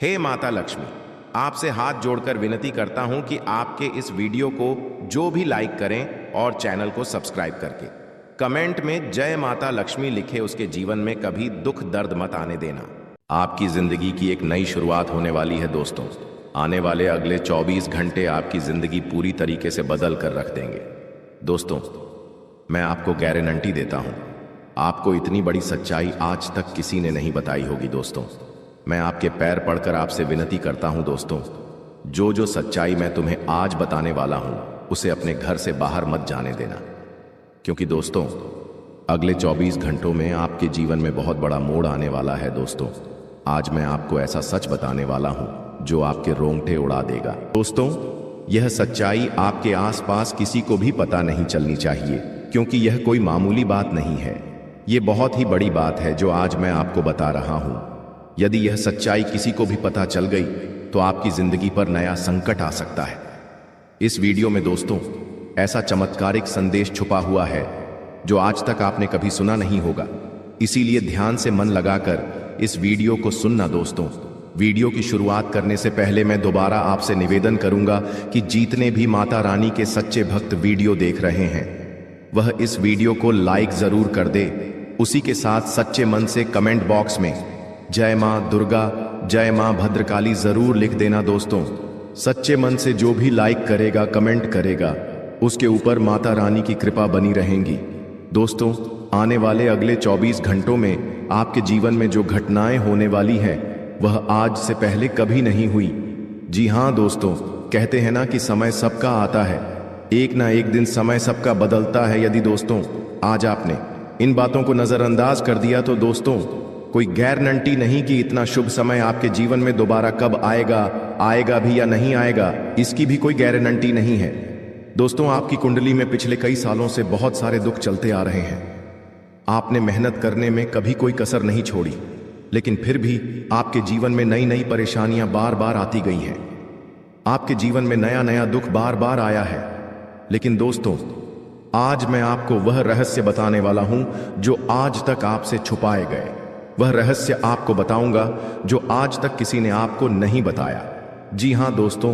हे माता लक्ष्मी, आपसे हाथ जोड़कर विनती करता हूं कि आपके इस वीडियो को जो भी लाइक करें और चैनल को सब्सक्राइब करके कमेंट में जय माता लक्ष्मी लिखे, उसके जीवन में कभी दुख दर्द मत आने देना। आपकी जिंदगी की एक नई शुरुआत होने वाली है दोस्तों। आने वाले अगले 24 घंटे आपकी जिंदगी पूरी तरीके से बदल कर रख देंगे। दोस्तों, मैं आपको गारंटी देता हूं, आपको इतनी बड़ी सच्चाई आज तक किसी ने नहीं बताई होगी। दोस्तों, मैं आपके पैर पड़कर आपसे विनती करता हूं दोस्तों, जो सच्चाई मैं तुम्हें आज बताने वाला हूं उसे अपने घर से बाहर मत जाने देना, क्योंकि दोस्तों अगले 24 घंटों में आपके जीवन में बहुत बड़ा मोड़ आने वाला है। दोस्तों, आज मैं आपको ऐसा सच बताने वाला हूं जो आपके रोंगटे उड़ा देगा। दोस्तों, यह सच्चाई आपके आसपास किसी को भी पता नहीं चलनी चाहिए, क्योंकि यह कोई मामूली बात नहीं है। यह बहुत ही बड़ी बात है जो आज मैं आपको बता रहा हूं। यदि यह सच्चाई किसी को भी पता चल गई तो आपकी जिंदगी पर नया संकट आ सकता है। इस वीडियो में दोस्तों ऐसा चमत्कारिक संदेश छुपा हुआ है जो आज तक आपने कभी सुना नहीं होगा, इसीलिए ध्यान से मन लगाकर इस वीडियो को सुनना। दोस्तों, वीडियो की शुरुआत करने से पहले मैं दोबारा आपसे निवेदन करूंगा कि जितने भी माता रानी के सच्चे भक्त वीडियो देख रहे हैं वह इस वीडियो को लाइक जरूर कर दे। उसी के साथ सच्चे मन से कमेंट बॉक्स में जय मां दुर्गा, जय मां भद्रकाली जरूर लिख देना। दोस्तों, सच्चे मन से जो भी लाइक करेगा, कमेंट करेगा, उसके ऊपर माता रानी की कृपा बनी रहेंगी। दोस्तों, आने वाले अगले 24 घंटों में आपके जीवन में जो घटनाएं होने वाली हैं वह आज से पहले कभी नहीं हुई। जी हां दोस्तों, कहते हैं ना कि समय सबका आता है, एक ना एक दिन समय सबका बदलता है। यदि दोस्तों आज आपने इन बातों को नजरअंदाज कर दिया तो दोस्तों कोई गारंटी नहीं कि इतना शुभ समय आपके जीवन में दोबारा कब आएगा भी या नहीं आएगा, इसकी भी कोई गारंटी नहीं है। दोस्तों, आपकी कुंडली में पिछले कई सालों से बहुत सारे दुख चलते आ रहे हैं। आपने मेहनत करने में कभी कोई कसर नहीं छोड़ी, लेकिन फिर भी आपके जीवन में नई नई परेशानियां बार बार आती गई हैं। आपके जीवन में नया नया दुख बार बार आया है। लेकिन दोस्तों, आज मैं आपको वह रहस्य बताने वाला हूं जो आज तक आपसे छुपाए गए। वह रहस्य आपको बताऊंगा जो आज तक किसी ने आपको नहीं बताया। जी हां दोस्तों,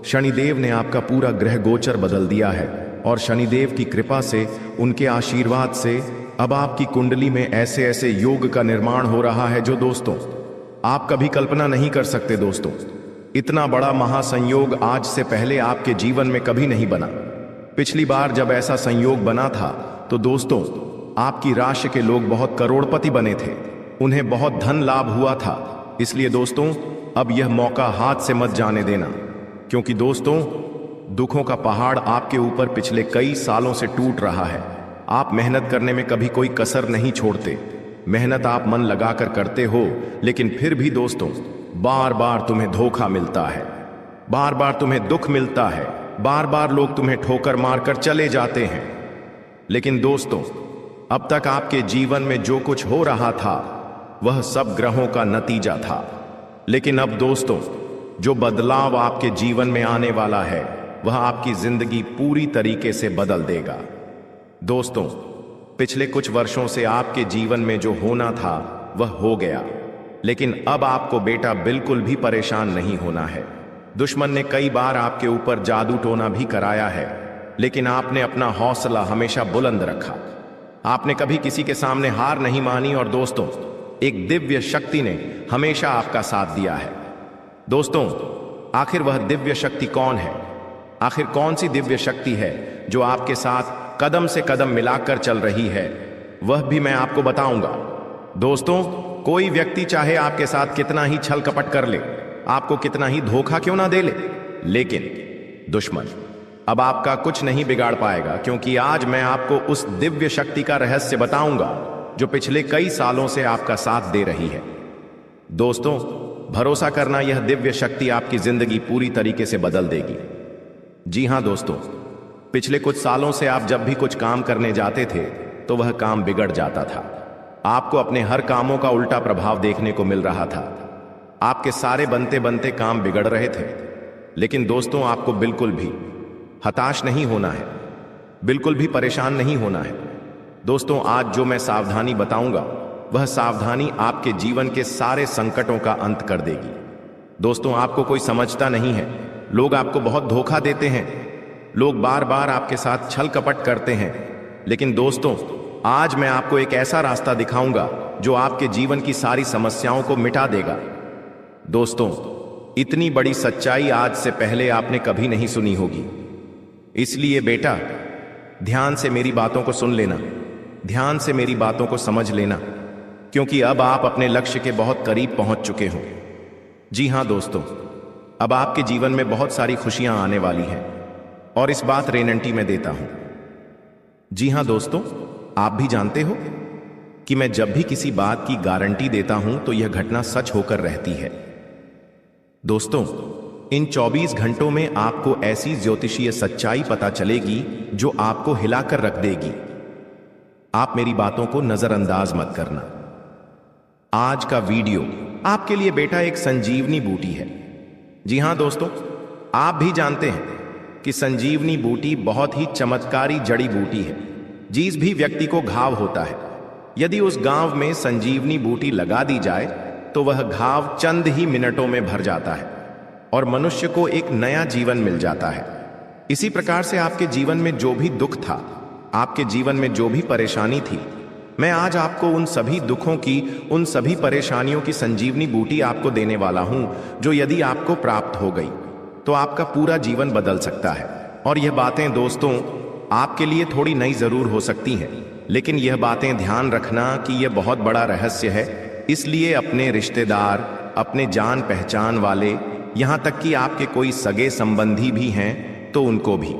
शनिदेव ने आपका पूरा ग्रह गोचर बदल दिया है और शनिदेव की कृपा से, उनके आशीर्वाद से अब आपकी कुंडली में ऐसे ऐसे योग का निर्माण हो रहा है जो दोस्तों आप कभी कल्पना नहीं कर सकते। दोस्तों, इतना बड़ा महासंयोग आज से पहले आपके जीवन में कभी नहीं बना। पिछली बार जब ऐसा संयोग बना था तो दोस्तों आपकी राशि के लोग बहुत करोड़पति बने थे, उन्हें बहुत धन लाभ हुआ था। इसलिए दोस्तों अब यह मौका हाथ से मत जाने देना, क्योंकि दोस्तों दुखों का पहाड़ आपके ऊपर पिछले कई सालों से टूट रहा है। आप मेहनत करने में कभी कोई कसर नहीं छोड़ते, मेहनत आप मन लगाकर करते हो, लेकिन फिर भी दोस्तों बार बार तुम्हें धोखा मिलता है, बार बार तुम्हें दुख मिलता है, बार बार लोग तुम्हें ठोकर मारकर चले जाते हैं। लेकिन दोस्तों अब तक आपके जीवन में जो कुछ हो रहा था वह सब ग्रहों का नतीजा था। लेकिन अब दोस्तों जो बदलाव आपके जीवन में आने वाला है वह आपकी जिंदगी पूरी तरीके से बदल देगा। दोस्तों, पिछले कुछ वर्षों से आपके जीवन में जो होना था वह हो गया, लेकिन अब आपको बेटा बिल्कुल भी परेशान नहीं होना है। दुश्मन ने कई बार आपके ऊपर जादू टोना भी कराया है, लेकिन आपने अपना हौसला हमेशा बुलंद रखा। आपने कभी किसी के सामने हार नहीं मानी और दोस्तों एक दिव्य शक्ति ने हमेशा आपका साथ दिया है। दोस्तों, आखिर वह दिव्य शक्ति कौन है? आखिर कौन सी दिव्य शक्ति है जो आपके साथ कदम से कदम मिलाकर चल रही है? वह भी मैं आपको बताऊंगा। दोस्तों, कोई व्यक्ति चाहे आपके साथ कितना ही छल कपट कर ले, आपको कितना ही धोखा क्यों ना दे ले, लेकिन दुश्मन अब आपका कुछ नहीं बिगाड़ पाएगा, क्योंकि आज मैं आपको उस दिव्य शक्ति का रहस्य बताऊंगा जो पिछले कई सालों से आपका साथ दे रही है। दोस्तों, भरोसा करना, यह दिव्य शक्ति आपकी जिंदगी पूरी तरीके से बदल देगी। जी हां दोस्तों, पिछले कुछ सालों से आप जब भी कुछ काम करने जाते थे तो वह काम बिगड़ जाता था। आपको अपने हर कामों का उल्टा प्रभाव देखने को मिल रहा था। आपके सारे बनते बनते काम बिगड़ रहे थे। लेकिन दोस्तों आपको बिल्कुल भी हताश नहीं होना है, बिल्कुल भी परेशान नहीं होना है। दोस्तों, आज जो मैं सावधानी बताऊंगा वह सावधानी आपके जीवन के सारे संकटों का अंत कर देगी। दोस्तों, आपको कोई समझता नहीं है। लोग आपको बहुत धोखा देते हैं। लोग बार बार आपके साथ छल कपट करते हैं। लेकिन दोस्तों, आज मैं आपको एक ऐसा रास्ता दिखाऊंगा जो आपके जीवन की सारी समस्याओं को मिटा देगा। दोस्तों, इतनी बड़ी सच्चाई आज से पहले आपने कभी नहीं सुनी होगी। इसलिए बेटा, ध्यान से मेरी बातों को सुन लेना, ध्यान से मेरी बातों को समझ लेना, क्योंकि अब आप अपने लक्ष्य के बहुत करीब पहुंच चुके हो। जी हां दोस्तों, अब आपके जीवन में बहुत सारी खुशियां आने वाली हैं और इस बात गारंटी मैं देता हूं। जी हां दोस्तों, आप भी जानते हो कि मैं जब भी किसी बात की गारंटी देता हूं तो यह घटना सच होकर रहती है। दोस्तों, इन 24 घंटों में आपको ऐसी ज्योतिषीय सच्चाई पता चलेगी जो आपको हिलाकर रख देगी। आप मेरी बातों को नजरअंदाज मत करना। आज का वीडियो आपके लिए बेटा एक संजीवनी बूटी है। जी हां दोस्तों, आप भी जानते हैं कि संजीवनी बूटी बहुत ही चमत्कारी जड़ी बूटी है। जिस भी व्यक्ति को घाव होता है, यदि उस घाव में संजीवनी बूटी लगा दी जाए तो वह घाव चंद ही मिनटों में भर जाता है और मनुष्य को एक नया जीवन मिल जाता है। इसी प्रकार से आपके जीवन में जो भी दुख था, आपके जीवन में जो भी परेशानी थी, मैं आज आपको उन सभी दुखों की, उन सभी परेशानियों की संजीवनी बूटी आपको देने वाला हूं, जो यदि आपको प्राप्त हो गई तो आपका पूरा जीवन बदल सकता है। और यह बातें दोस्तों आपके लिए थोड़ी नई जरूर हो सकती हैं, लेकिन यह बातें ध्यान रखना कि यह बहुत बड़ा रहस्य है। इसलिए अपने रिश्तेदार, अपने जान पहचान वाले, यहां तक कि आपके कोई सगे संबंधी भी हैं तो उनको भी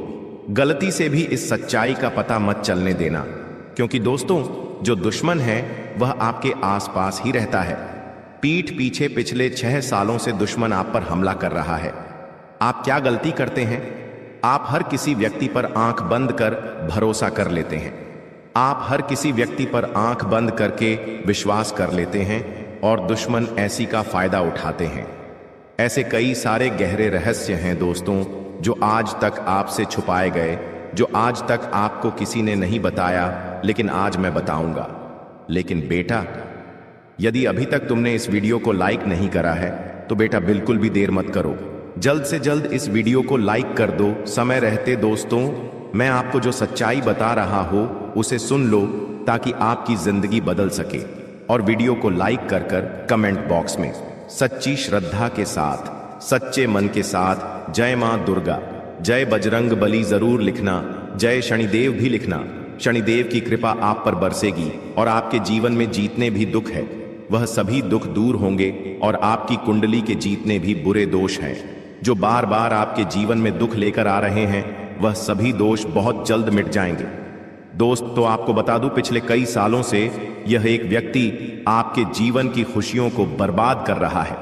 गलती से भी इस सच्चाई का पता मत चलने देना, क्योंकि दोस्तों जो दुश्मन है वह आपके आसपास ही रहता है। पीठ पीछे पिछले 6 सालों से दुश्मन आप पर हमला कर रहा है। आप क्या गलती करते हैं? आप हर किसी व्यक्ति पर आंख बंद कर भरोसा कर लेते हैं। आप हर किसी व्यक्ति पर आंख बंद करके विश्वास कर लेते हैं और दुश्मन ऐसी का फायदा उठाते हैं। ऐसे कई सारे गहरे रहस्य हैं दोस्तों जो आज तक आपसे छुपाए गए, जो आज तक आपको किसी ने नहीं बताया, लेकिन आज मैं बताऊंगा। लेकिन बेटा, यदि अभी तक तुमने इस वीडियो को लाइक नहीं करा है तो बेटा बिल्कुल भी देर मत करो, जल्द से जल्द इस वीडियो को लाइक कर दो। समय रहते दोस्तों, मैं आपको जो सच्चाई बता रहा हूं उसे सुन लो ताकि आपकी जिंदगी बदल सके। और वीडियो को लाइक कर कर कमेंट बॉक्स में सच्ची श्रद्धा के साथ, सच्चे मन के साथ जय मां दुर्गा, जय बजरंग बली जरूर लिखना, जय शनिदेव भी लिखना। शनिदेव की कृपा आप पर बरसेगी और आपके जीवन में जितने भी दुख है वह सभी दुख दूर होंगे और आपकी कुंडली के जितने भी बुरे दोष हैं जो बार बार आपके जीवन में दुख लेकर आ रहे हैं, वह सभी दोष बहुत जल्द मिट जाएंगे। दोस्त, तो आपको बता दूं, पिछले कई सालों से यह एक व्यक्ति आपके जीवन की खुशियों को बर्बाद कर रहा है।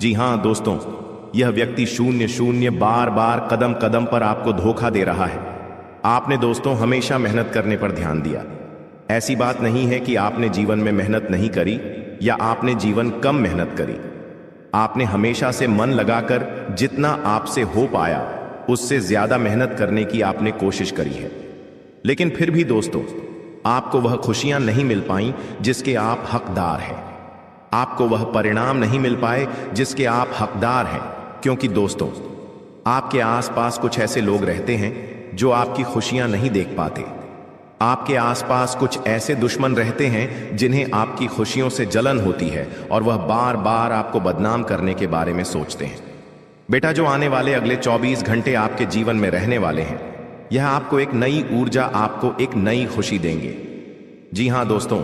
जी हां दोस्तों, यह व्यक्ति शून्य शून्य बार बार कदम कदम पर आपको धोखा दे रहा है। आपने दोस्तों हमेशा मेहनत करने पर ध्यान दिया। ऐसी बात नहीं है कि आपने जीवन में मेहनत नहीं करी या आपने जीवन कम मेहनत करी। आपने हमेशा से मन लगाकर जितना आपसे हो पाया उससे ज्यादा मेहनत करने की आपने कोशिश करी है। लेकिन फिर भी दोस्तों, आपको वह खुशियां नहीं मिल पाई जिसके आप हकदार हैं। आपको वह परिणाम नहीं मिल पाए जिसके आप हकदार हैं, क्योंकि दोस्तों आपके आसपास कुछ ऐसे लोग रहते हैं जो आपकी खुशियां नहीं देख पाते। आपके आसपास कुछ ऐसे दुश्मन रहते हैं जिन्हें आपकी खुशियों से जलन होती है और वह बार बार आपको बदनाम करने के बारे में सोचते हैं। बेटा, जो आने वाले अगले 24 घंटे आपके जीवन में रहने वाले हैं, यह आपको एक नई ऊर्जा, आपको एक नई खुशी देंगे। जी हां दोस्तों,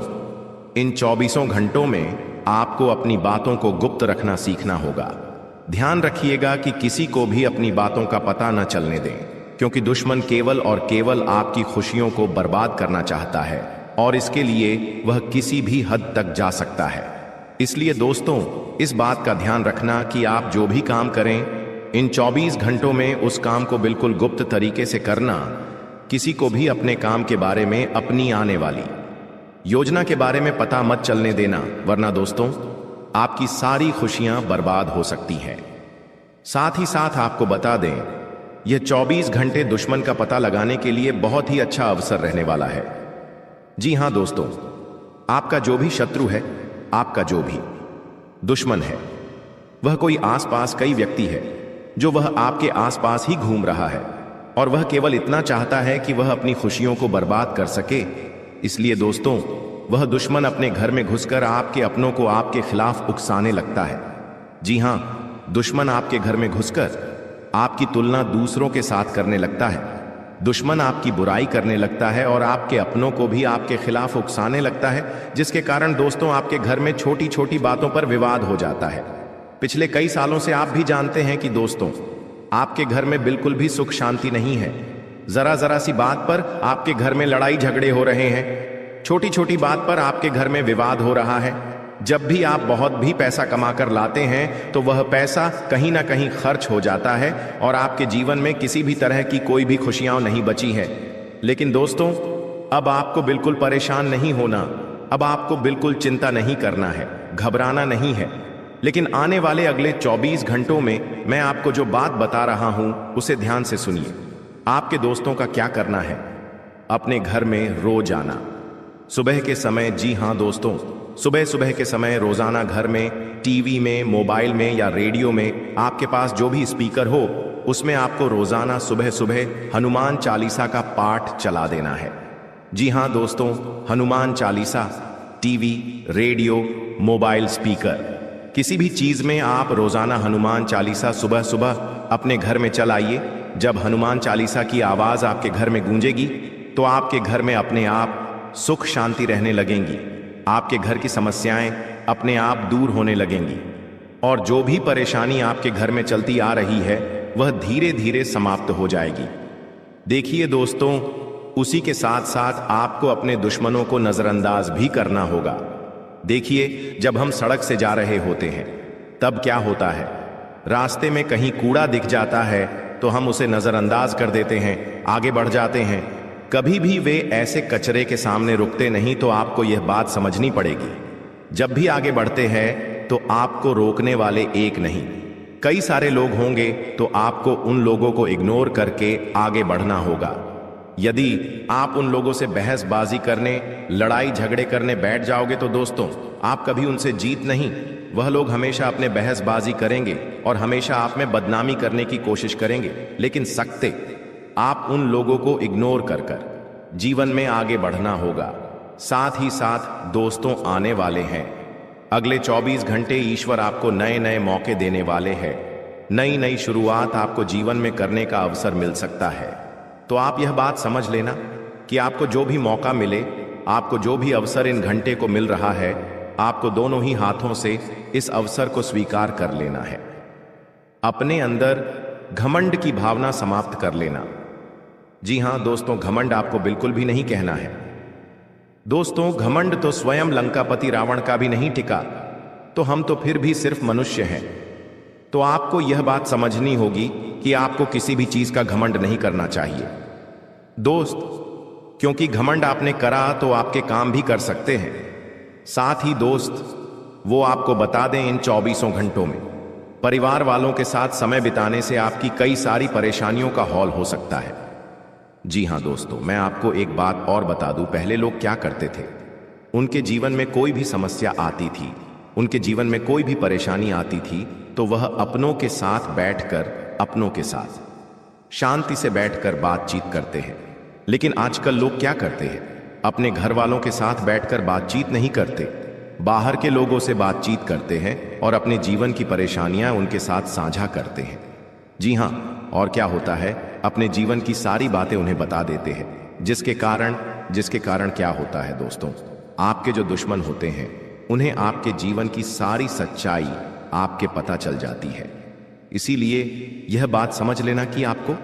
इन 24 घंटों में आपको अपनी बातों को गुप्त रखना सीखना होगा। ध्यान रखिएगा कि किसी को भी अपनी बातों का पता न चलने दें, क्योंकि दुश्मन केवल और केवल आपकी खुशियों को बर्बाद करना चाहता है और इसके लिए वह किसी भी हद तक जा सकता है। इसलिए दोस्तों, इस बात का ध्यान रखना कि आप जो भी काम करें, इन 24 घंटों में उस काम को बिल्कुल गुप्त तरीके से करना। किसी को भी अपने काम के बारे में, अपनी आने वाली योजना के बारे में पता मत चलने देना, वरना दोस्तों आपकी सारी खुशियां बर्बाद हो सकती हैं। साथ ही साथ आपको बता दें, यह 24 घंटे दुश्मन का पता लगाने के लिए बहुत ही अच्छा अवसर रहने वाला है। जी हां दोस्तों, आपका जो भी शत्रु है, आपका जो भी दुश्मन है, वह कोई आसपास कई व्यक्ति है जो वह आपके आसपास ही घूम रहा है और वह केवल इतना चाहता है कि वह अपनी खुशियों को बर्बाद कर सके। इसलिए दोस्तों, वह दुश्मन अपने घर में घुसकर आपके अपनों को आपके खिलाफ उकसाने लगता है। जी हां, दुश्मन आपके घर में घुसकर आपकी तुलना दूसरों के साथ करने लगता है। दुश्मन आपकी बुराई करने लगता है और आपके अपनों को भी आपके खिलाफ उकसाने लगता है, जिसके कारण दोस्तों आपके घर में छोटी छोटी बातों पर विवाद हो जाता है। पिछले कई सालों से आप भी जानते हैं कि दोस्तों, आपके घर में बिल्कुल भी सुख शांति नहीं है। जरा जरा सी बात पर आपके घर में लड़ाई झगड़े हो रहे हैं। छोटी छोटी बात पर आपके घर में विवाद हो रहा है। जब भी आप बहुत भी पैसा कमाकर लाते हैं तो वह पैसा कहीं ना कहीं खर्च हो जाता है और आपके जीवन में किसी भी तरह की कोई भी खुशियां नहीं बची है। लेकिन दोस्तों, अब आपको बिल्कुल परेशान नहीं होना, अब आपको बिल्कुल चिंता नहीं करना है, घबराना नहीं है। लेकिन आने वाले अगले 24 घंटों में मैं आपको जो बात बता रहा हूं उसे ध्यान से सुनिए। आपके दोस्तों का क्या करना है? अपने घर में रोज आना सुबह के समय। जी हां दोस्तों, सुबह सुबह के समय रोजाना घर में, टीवी में, मोबाइल में या रेडियो में आपके पास जो भी स्पीकर हो उसमें आपको रोजाना सुबह सुबह हनुमान चालीसा का पाठ चला देना है। जी हां दोस्तों, Hanuman Chalisa, TV, radio, mobile, speaker, किसी भी चीज में आप रोजाना हनुमान चालीसा सुबह सुबह अपने घर में चलाइए। जब हनुमान चालीसा की आवाज आपके घर में गूंजेगी तो आपके घर में अपने आप सुख शांति रहने लगेंगी। आपके घर की समस्याएं अपने आप दूर होने लगेंगी और जो भी परेशानी आपके घर में चलती आ रही है वह धीरे धीरे समाप्त हो जाएगी। देखिए दोस्तों, उसी के साथ साथ आपको अपने दुश्मनों को नजरअंदाज भी करना होगा। देखिए, जब हम सड़क से जा रहे होते हैं तब क्या होता है, रास्ते में कहीं कूड़ा दिख जाता है तो हम उसे नजरअंदाज कर देते हैं, आगे बढ़ जाते हैं। कभी भी वे ऐसे कचरे के सामने रुकते नहीं। तो आपको यह बात समझनी पड़ेगी, जब भी आगे बढ़ते हैं तो आपको रोकने वाले एक नहीं कई सारे लोग होंगे, तो आपको उन लोगों को इग्नोर करके आगे बढ़ना होगा। यदि आप उन लोगों से बहसबाजी करने, लड़ाई झगड़े करने बैठ जाओगे तो दोस्तों आप कभी उनसे जीत नहीं। वह लोग हमेशा अपने बहसबाजी करेंगे और हमेशा आप में बदनामी करने की कोशिश करेंगे। लेकिन सकते आप उन लोगों को इग्नोर कर जीवन में आगे बढ़ना होगा। साथ ही साथ दोस्तों, आने वाले हैं अगले 24 घंटे ईश्वर आपको नए नए मौके देने वाले हैं। नई नई शुरुआत आपको जीवन में करने का अवसर मिल सकता है। तो आप यह बात समझ लेना कि आपको जो भी मौका मिले, आपको जो भी अवसर इन घंटे को मिल रहा है, आपको दोनों ही हाथों से इस अवसर को स्वीकार कर लेना है। अपने अंदर घमंड की भावना समाप्त कर लेना। जी हां दोस्तों, घमंड आपको बिल्कुल भी नहीं कहना है। दोस्तों, घमंड तो स्वयं लंकापति रावण का भी नहीं टिका, तो हम तो फिर भी सिर्फ मनुष्य हैं। तो आपको यह बात समझनी होगी कि आपको किसी भी चीज का घमंड नहीं करना चाहिए दोस्त, क्योंकि घमंड आपने करा तो आपके काम भी कर सकते हैं। साथ ही दोस्त, वो आपको बता दें, इन 24 घंटों में परिवार वालों के साथ समय बिताने से आपकी कई सारी परेशानियों का हौल हो सकता है। जी हां दोस्तों, मैं आपको एक बात और बता दूं, पहले लोग क्या करते थे, उनके जीवन में कोई भी समस्या आती थी, उनके जीवन में कोई भी परेशानी आती थी तो वह अपनों के साथ बैठकर, अपनों के साथ शांति से बैठकर बातचीत करते हैं। लेकिन आजकल लोग क्या करते हैं, अपने घर वालों के साथ बैठकर बातचीत नहीं करते, बाहर के लोगों से बातचीत करते हैं और अपने जीवन की परेशानियां उनके साथ साझा करते हैं। जी हां, और क्या होता है, अपने जीवन की सारी बातें उन्हें बता देते हैं, जिसके कारण क्या होता है दोस्तों, आपके जो दुश्मन होते हैं उन्हें आपके जीवन की सारी सच्चाई आपके पता चल जाती है। इसीलिए यह बात समझ लेना कि आपको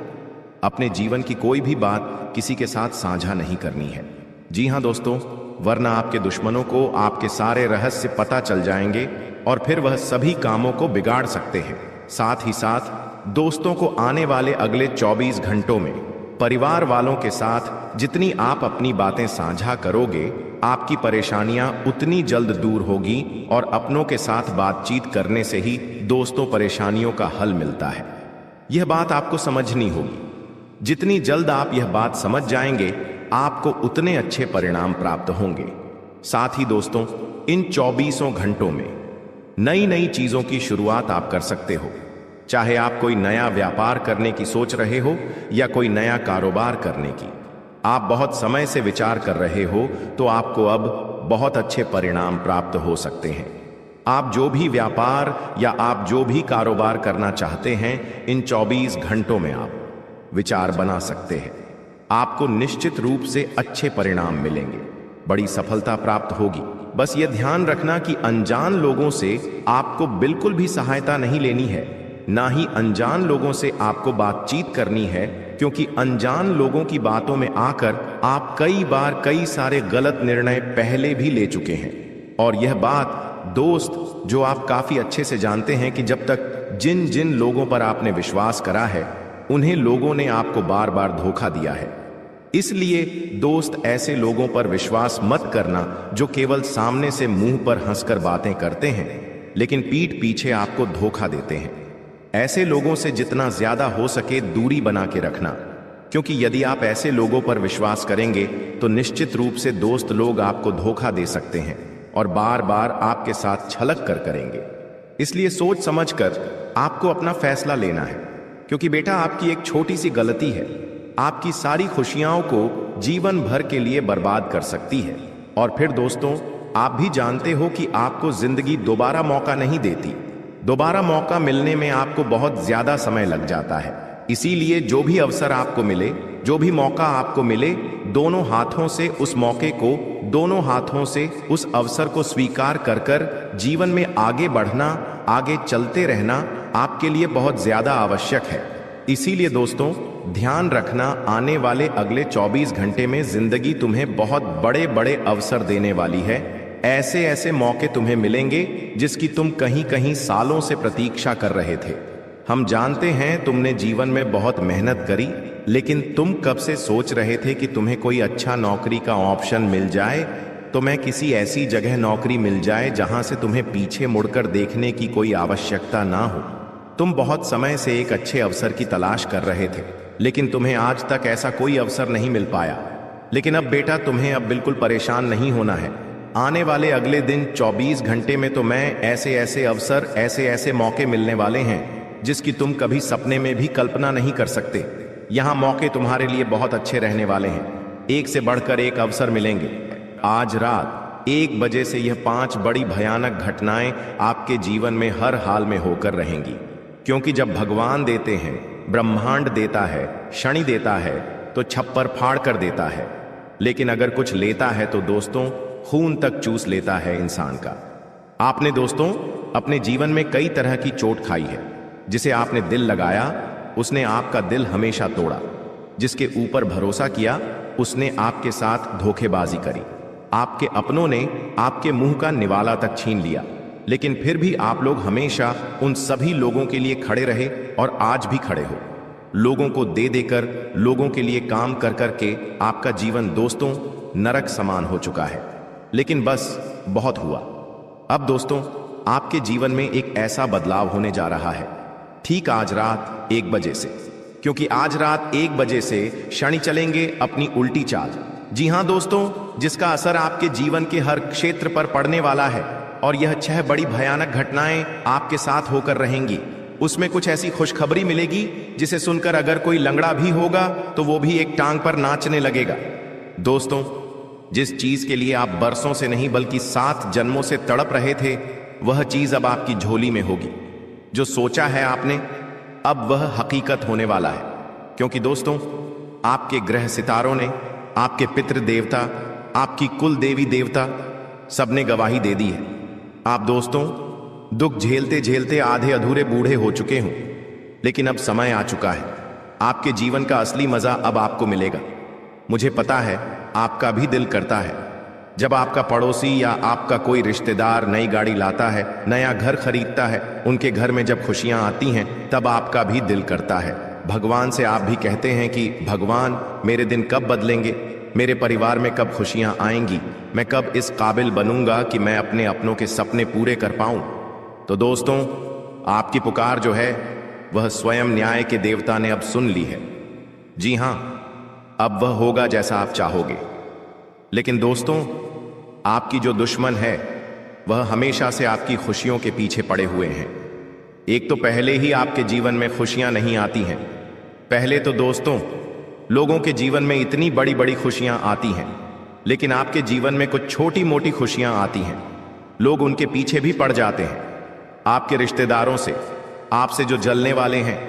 अपने जीवन की कोई भी बात किसी के साथ साझा नहीं करनी है। जी हां दोस्तों, वरना आपके दुश्मनों को आपके सारे रहस्य पता चल जाएंगे और फिर वह सभी कामों को बिगाड़ सकते हैं। साथ ही साथ दोस्तों को आने वाले अगले 24 घंटों में परिवार वालों के साथ जितनी आप अपनी बातें साझा करोगे, आपकी परेशानियां उतनी जल्द दूर होगी और अपनों के साथ बातचीत करने से ही दोस्तों परेशानियों का हल मिलता है। यह बात आपको समझनी होगी। जितनी जल्द आप यह बात समझ जाएंगे, आपको उतने अच्छे परिणाम प्राप्त होंगे। साथ ही दोस्तों, इन 24 घंटों में नई नई चीजों की शुरुआत आप कर सकते हो। चाहे आप कोई नया व्यापार करने की सोच रहे हो या कोई नया कारोबार करने की, आप बहुत समय से विचार कर रहे हो, तो आपको अब बहुत अच्छे परिणाम प्राप्त हो सकते हैं। आप जो भी व्यापार या आप जो भी कारोबार करना चाहते हैं, इन 24 घंटों में आप विचार बना सकते हैं। आपको निश्चित रूप से अच्छे परिणाम मिलेंगे, बड़ी सफलता प्राप्त होगी। बस ये ध्यान रखना कि अनजान लोगों से आपको बिल्कुल भी सहायता नहीं लेनी है, ना ही अनजान लोगों से आपको बातचीत करनी है, क्योंकि अनजान लोगों की बातों में आकर आप कई बार कई सारे गलत निर्णय पहले भी ले चुके हैं। और यह बात दोस्त, जो आप काफी अच्छे से जानते हैं कि जब तक जिन जिन लोगों पर आपने विश्वास करा है, उन्हें लोगों ने आपको बार बार धोखा दिया है। इसलिए दोस्त, ऐसे लोगों पर विश्वास मत करना जो केवल सामने से मुंह पर हंसकर बातें करते हैं, लेकिन पीठ पीछे आपको धोखा देते हैं। ऐसे लोगों से जितना ज्यादा हो सके दूरी बना के रखना, क्योंकि यदि आप ऐसे लोगों पर विश्वास करेंगे तो निश्चित रूप से दोस्त लोग आपको धोखा दे सकते हैं और बार बार आपके साथ छलक कर करेंगे। इसलिए सोच समझकर आपको अपना फैसला लेना है, क्योंकि बेटा आपकी एक छोटी सी गलती है आपकी सारी खुशियों को जीवन भर के लिए बर्बाद कर सकती है। और फिर दोस्तों, आप भी जानते हो कि आपको जिंदगी दोबारा मौका नहीं देती। दोबारा मौका मिलने में आपको बहुत ज्यादा समय लग जाता है। इसीलिए जो भी अवसर आपको मिले, जो भी मौका आपको मिले, दोनों हाथों से उस मौके को, दोनों हाथों से उस अवसर को स्वीकार कर कर जीवन में आगे बढ़ना, आगे चलते रहना आपके लिए बहुत ज्यादा आवश्यक है। इसीलिए दोस्तों, ध्यान रखना, आने वाले अगले 24 घंटे में जिंदगी तुम्हें बहुत बड़े बड़े अवसर देने वाली है। ऐसे ऐसे मौके तुम्हें मिलेंगे जिसकी तुम कहीं कहीं सालों से प्रतीक्षा कर रहे थे। हम जानते हैं तुमने जीवन में बहुत मेहनत करी, लेकिन तुम कब से सोच रहे थे कि तुम्हें कोई अच्छा नौकरी का ऑप्शन मिल जाए, तुम्हें किसी ऐसी जगह नौकरी मिल जाए जहां से तुम्हें पीछे मुड़कर देखने की कोई आवश्यकता ना हो। तुम बहुत समय से एक अच्छे अवसर की तलाश कर रहे थे, लेकिन तुम्हें आज तक ऐसा कोई अवसर नहीं मिल पाया। लेकिन अब बेटा, तुम्हें अब बिल्कुल परेशान नहीं होना है। आने वाले अगले दिन 24 घंटे में तो मैं ऐसे ऐसे अवसर, ऐसे ऐसे मौके मिलने वाले हैं जिसकी तुम कभी सपने में भी कल्पना नहीं कर सकते। यहाँ मौके तुम्हारे लिए बहुत अच्छे रहने वाले हैं। एक से बढ़कर एक अवसर मिलेंगे। आज रात 1 बजे से यह 5 बड़ी भयानक घटनाएं आपके जीवन में हर हाल में होकर रहेंगी, क्योंकि जब भगवान देते हैं, ब्रह्मांड देता है, शनि देता है, तो छप्पर फाड़ कर देता है। लेकिन अगर कुछ लेता है तो दोस्तों, खून तक चूस लेता है इंसान का। आपने दोस्तों अपने जीवन में कई तरह की चोट खाई है। जिसे आपने दिल लगाया, उसने आपका दिल हमेशा तोड़ा। जिसके ऊपर भरोसा किया, उसने आपके साथ धोखेबाजी करी। आपके अपनों ने आपके मुंह का निवाला तक छीन लिया, लेकिन फिर भी आप लोग हमेशा उन सभी लोगों के लिए खड़े रहे और आज भी खड़े हो। लोगों को दे देकर, लोगों के लिए काम कर करके आपका जीवन दोस्तों नरक समान हो चुका है। लेकिन बस बहुत हुआ। अब दोस्तों, आपके जीवन में एक ऐसा बदलाव होने जा रहा है, ठीक आज रात 1 बजे से, क्योंकि आज रात 1 बजे से शनि चलेंगे अपनी उल्टी चाल। जी हां दोस्तों, जिसका असर आपके जीवन के हर क्षेत्र पर पड़ने वाला है। और यह 6 बड़ी भयानक घटनाएं आपके साथ होकर रहेंगी। उसमें कुछ ऐसी खुशखबरी मिलेगी जिसे सुनकर अगर कोई लंगड़ा भी होगा तो वो भी एक टांग पर नाचने लगेगा। दोस्तों, जिस चीज के लिए आप बरसों से नहीं बल्कि 7 जन्मों से तड़प रहे थे, वह चीज अब आपकी झोली में होगी। जो सोचा है आपने, अब वह हकीकत होने वाला है। क्योंकि दोस्तों, आपके ग्रह सितारों ने, आपके पितृ देवता, आपकी कुल देवी देवता सबने गवाही दे दी है। आप दोस्तों दुख झेलते झेलते आधे अधूरे बूढ़े हो चुके हों, लेकिन अब समय आ चुका है। आपके जीवन का असली मजा अब आपको मिलेगा। मुझे पता है आपका भी दिल करता है, जब आपका पड़ोसी या आपका कोई रिश्तेदार नई गाड़ी लाता है, नया घर खरीदता है, उनके घर में जब खुशियां आती हैं, तब आपका भी दिल करता है। भगवान से आप भी कहते हैं कि भगवान, मेरे दिन कब बदलेंगे, मेरे परिवार में कब खुशियां आएंगी, मैं कब इस काबिल बनूंगा कि मैं अपने अपनों के सपने पूरे कर पाऊं। तो दोस्तों, आपकी पुकार जो है वह स्वयं न्याय के देवता ने अब सुन ली है। जी हां, अब वह होगा जैसा आप चाहोगे। लेकिन दोस्तों, आपकी जो दुश्मन है वह हमेशा से आपकी खुशियों के पीछे पड़े हुए हैं। एक तो पहले ही आपके जीवन में खुशियां नहीं आती हैं। पहले तो दोस्तों, लोगों के जीवन में इतनी बड़ी बड़ी खुशियां आती हैं, लेकिन आपके जीवन में कुछ छोटी मोटी खुशियां आती हैं। लोग उनके पीछे भी पड़ जाते हैं। आपके रिश्तेदारों से, आपसे जो जलने वाले हैं,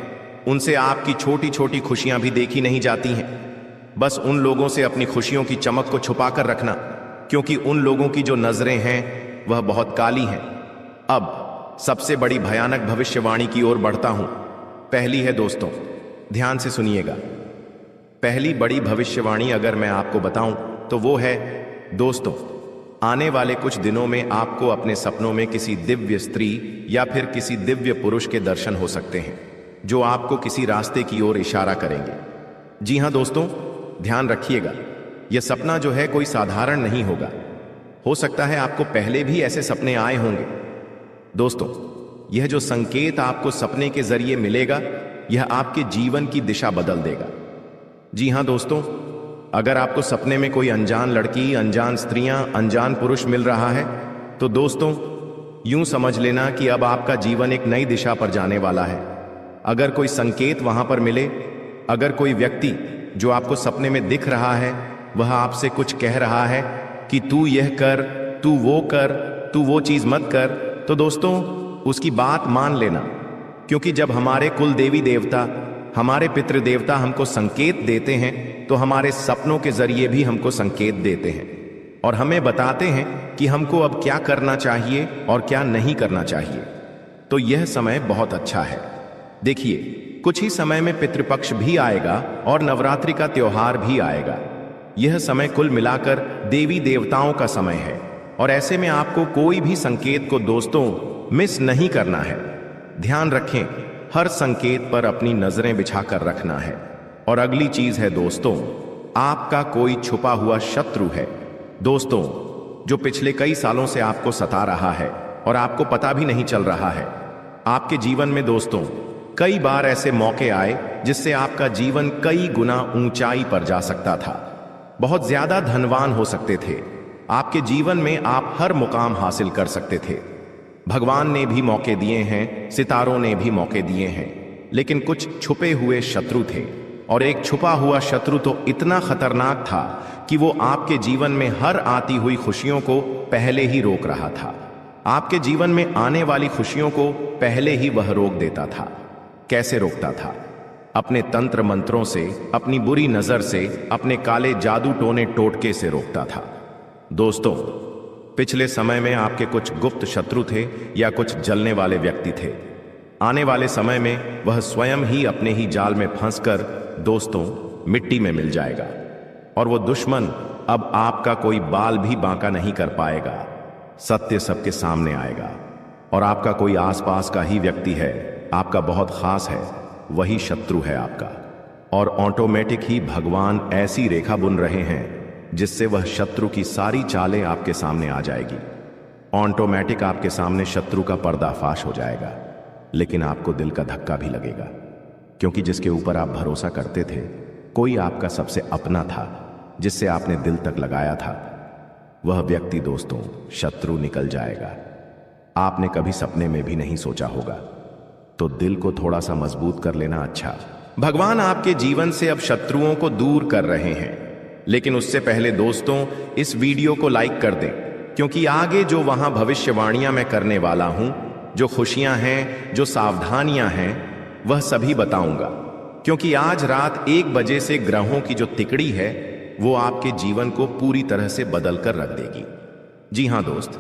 उनसे आपकी छोटी छोटी खुशियां भी देखी नहीं जाती हैं। बस उन लोगों से अपनी खुशियों की चमक को छुपाकर रखना, क्योंकि उन लोगों की जो नजरें हैं वह बहुत काली हैं। अब सबसे बड़ी भयानक भविष्यवाणी की ओर बढ़ता हूं। पहली है दोस्तों, ध्यान से सुनिएगा। पहली बड़ी भविष्यवाणी अगर मैं आपको बताऊं तो वो है, दोस्तों, आने वाले कुछ दिनों में आपको अपने सपनों में किसी दिव्य स्त्री या फिर किसी दिव्य पुरुष के दर्शन हो सकते हैं, जो आपको किसी रास्ते की ओर इशारा करेंगे। जी हां दोस्तों, ध्यान रखिएगा, यह सपना जो है कोई साधारण नहीं होगा। हो सकता है आपको पहले भी ऐसे सपने आए होंगे। दोस्तों, यह जो संकेत आपको सपने के जरिए मिलेगा, यह आपके जीवन की दिशा बदल देगा। जी हां दोस्तों, अगर आपको सपने में कोई अनजान लड़की, अनजान स्त्रियां, अनजान पुरुष मिल रहा है, तो दोस्तों यूं समझ लेना कि अब आपका जीवन एक नई दिशा पर जाने वाला है। अगर कोई संकेत वहां पर मिले, अगर कोई व्यक्ति जो आपको सपने में दिख रहा है, वह आपसे कुछ कह रहा है कि तू यह कर, तू वो कर, तू वो चीज मत कर, तो दोस्तों उसकी बात मान लेना। क्योंकि जब हमारे कुल देवी देवता, हमारे पितृ देवता हमको संकेत देते हैं, तो हमारे सपनों के जरिए भी हमको संकेत देते हैं और हमें बताते हैं कि हमको अब क्या करना चाहिए और क्या नहीं करना चाहिए। तो यह समय बहुत अच्छा है। देखिए, कुछ ही समय में पितृपक्ष भी आएगा और नवरात्रि का त्योहार भी आएगा। यह समय कुल मिलाकर देवी देवताओं का समय है और ऐसे में आपको कोई भी संकेत को दोस्तों मिस नहीं करना है। ध्यान रखें, हर संकेत पर अपनी नजरें बिछाकर रखना है। और अगली चीज है दोस्तों, आपका कोई छुपा हुआ शत्रु है दोस्तों, जो पिछले कई सालों से आपको सता रहा है और आपको पता भी नहीं चल रहा है। आपके जीवन में दोस्तों कई बार ऐसे मौके आए जिससे आपका जीवन कई गुना ऊंचाई पर जा सकता था। बहुत ज्यादा धनवान हो सकते थे। आपके जीवन में आप हर मुकाम हासिल कर सकते थे। भगवान ने भी मौके दिए हैं, सितारों ने भी मौके दिए हैं, लेकिन कुछ छुपे हुए शत्रु थे। और एक छुपा हुआ शत्रु तो इतना खतरनाक था कि वो आपके जीवन में हर आती हुई खुशियों को पहले ही रोक रहा था। आपके जीवन में आने वाली खुशियों को पहले ही वह रोक देता था। कैसे रोकता था? अपने तंत्र मंत्रों से, अपनी बुरी नजर से, अपने काले जादू टोने टोटके से रोकता था। दोस्तों, पिछले समय में आपके कुछ गुप्त शत्रु थे या कुछ जलने वाले व्यक्ति थे। आने वाले समय में वह स्वयं ही अपने ही जाल में फंसकर दोस्तों मिट्टी में मिल जाएगा और वो दुश्मन अब आपका कोई बाल भी बांका नहीं कर पाएगा। सत्य सबके सामने आएगा और आपका कोई आसपास का ही व्यक्ति है, आपका बहुत खास है, वही शत्रु है आपका। और ऑटोमेटिक ही भगवान ऐसी रेखा बुन रहे हैं जिससे वह शत्रु की सारी चालें आपके सामने आ जाएगी। ऑटोमेटिक आपके सामने शत्रु का पर्दाफाश हो जाएगा। लेकिन आपको दिल का धक्का भी लगेगा, क्योंकि जिसके ऊपर आप भरोसा करते थे, कोई आपका सबसे अपना था, जिससे आपने दिल तक लगाया था, वह व्यक्ति दोस्तों शत्रु निकल जाएगा। आपने कभी सपने में भी नहीं सोचा होगा। तो दिल को थोड़ा सा मजबूत कर लेना अच्छा। भगवान आपके जीवन से अब शत्रुओं को दूर कर रहे हैं। लेकिन उससे पहले दोस्तों इस वीडियो को लाइक कर दें, क्योंकि आगे जो वहां भविष्यवाणियां मैं करने वाला हूं, जो खुशियां हैं, जो सावधानियां हैं, वह सभी बताऊंगा। क्योंकि आज रात 1 बजे से ग्रहों की जो तिकड़ी है वो आपके जीवन को पूरी तरह से बदल कर रख देगी। जी हां दोस्त,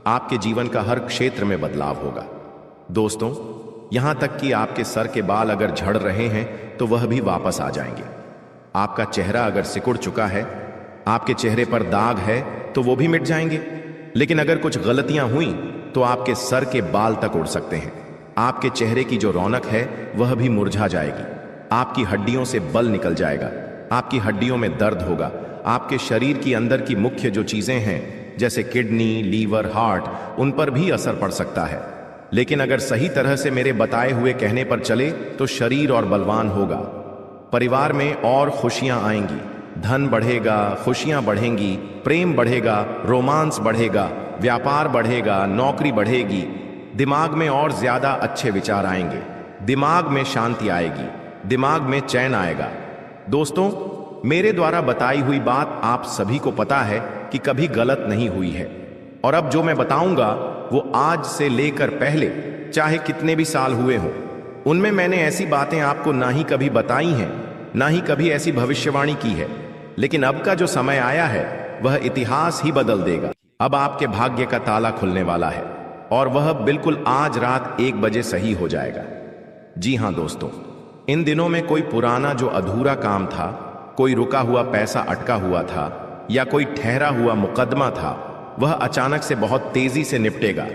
आपके जीवन का हर क्षेत्र में बदलाव होगा। दोस्तों, यहां तक कि आपके सर के बाल अगर झड़ रहे हैं तो वह भी वापस आ जाएंगे। आपका चेहरा अगर सिकुड़ चुका है, आपके चेहरे पर दाग है, तो वो भी मिट जाएंगे। लेकिन अगर कुछ गलतियां हुई तो आपके सर के बाल तक उड़ सकते हैं। आपके चेहरे की जो रौनक है वह भी मुरझा जाएगी। आपकी हड्डियों से बल निकल जाएगा। आपकी हड्डियों में दर्द होगा। आपके शरीर की अंदर की मुख्य जो चीजें हैं, जैसे किडनी, लीवर, हार्ट, उन पर भी असर पड़ सकता है। लेकिन अगर सही तरह से मेरे बताए हुए कहने पर चले तो शरीर और बलवान होगा। परिवार में और खुशियां आएंगी, धन बढ़ेगा, खुशियां बढ़ेंगी, प्रेम बढ़ेगा, रोमांस बढ़ेगा, व्यापार बढ़ेगा, नौकरी बढ़ेगी, दिमाग में और ज्यादा अच्छे विचार आएंगे, दिमाग में शांति आएगी, दिमाग में चैन आएगा। दोस्तों, मेरे द्वारा बताई हुई बात आप सभी को पता है कि कभी गलत नहीं हुई है, और अब जो मैं बताऊंगा वो आज से लेकर पहले चाहे कितने भी साल हुए हों, उनमें मैंने ऐसी बातें आपको ना ही कभी बताई हैं, ना ही कभी ऐसी भविष्यवाणी की है। लेकिन अब का जो समय आया है वह इतिहास ही बदल देगा। अब आपके भाग्य का ताला खुलने वाला है, और वह बिल्कुल आज रात 1 बजे सही हो जाएगा। जी हां दोस्तों, इन दिनों में कोई पुराना जो अधूरा काम था, कोई रुका हुआ पैसा अटका हुआ था, या कोई ठहरा हुआ मुकदमा था, वह अचानक से बहुत तेजी से निपटेगा।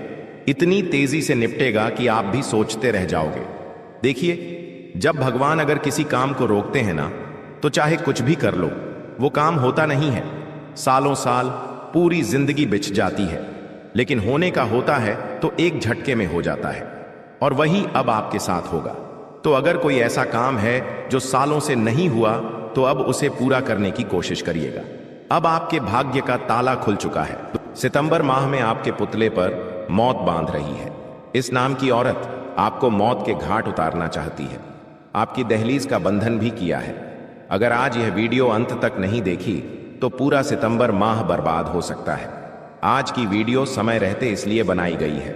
इतनी तेजी से निपटेगा कि आप भी सोचते रह जाओगे। देखिए, जब भगवान अगर किसी काम को रोकते हैं ना, तो चाहे कुछ भी कर लो, वो काम होता नहीं है। सालों साल, पूरी जिंदगी बिछ जाती है, लेकिन होने का होता है तो एक झटके में हो जाता है, और वही अब आपके साथ होगा। तो अगर कोई ऐसा काम है जो सालों से नहीं हुआ, तो अब उसे पूरा करने की कोशिश करिएगा। अब आपके भाग्य का ताला खुल चुका है। सितंबर माह में आपके पुतले पर मौत बांध रही है। इस नाम की औरत आपको मौत के घाट उतारना चाहती है, आपकी दहलीज का बंधन भी किया है। अगर आज यह वीडियो अंत तक नहीं देखी तो पूरा सितंबर माह बर्बाद हो सकता है। आज की वीडियो समय रहते इसलिए बनाई गई है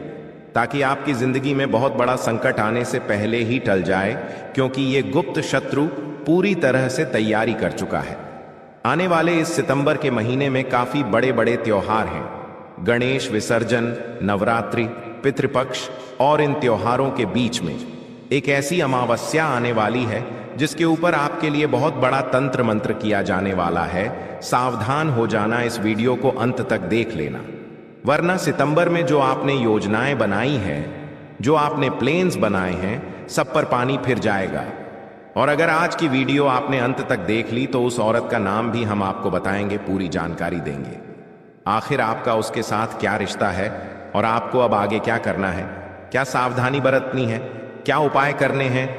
ताकि आपकी जिंदगी में बहुत बड़ा संकट आने से पहले ही टल जाए, क्योंकि ये गुप्त शत्रु पूरी तरह से तैयारी कर चुका है। आने वाले इस सितंबर के महीने में काफी बड़े बड़े त्योहार हैं। गणेश विसर्जन, नवरात्रि, पितृपक्ष, और इन त्योहारों के बीच में एक ऐसी अमावस्या आने वाली है जिसके ऊपर आपके लिए बहुत बड़ा तंत्र मंत्र किया जाने वाला है। सावधान हो जाना, इस वीडियो को अंत तक देख लेना, वरना सितंबर में जो आपने योजनाएं बनाई हैं, जो आपने प्लान्स बनाए हैं, सब पर पानी फिर जाएगा। और अगर आज की वीडियो आपने अंत तक देख ली तो उस औरत का नाम भी हम आपको बताएंगे, पूरी जानकारी देंगे। आखिर आपका उसके साथ क्या रिश्ता है, और आपको अब आगे क्या करना है, क्या सावधानी बरतनी है, क्या उपाय करने हैं,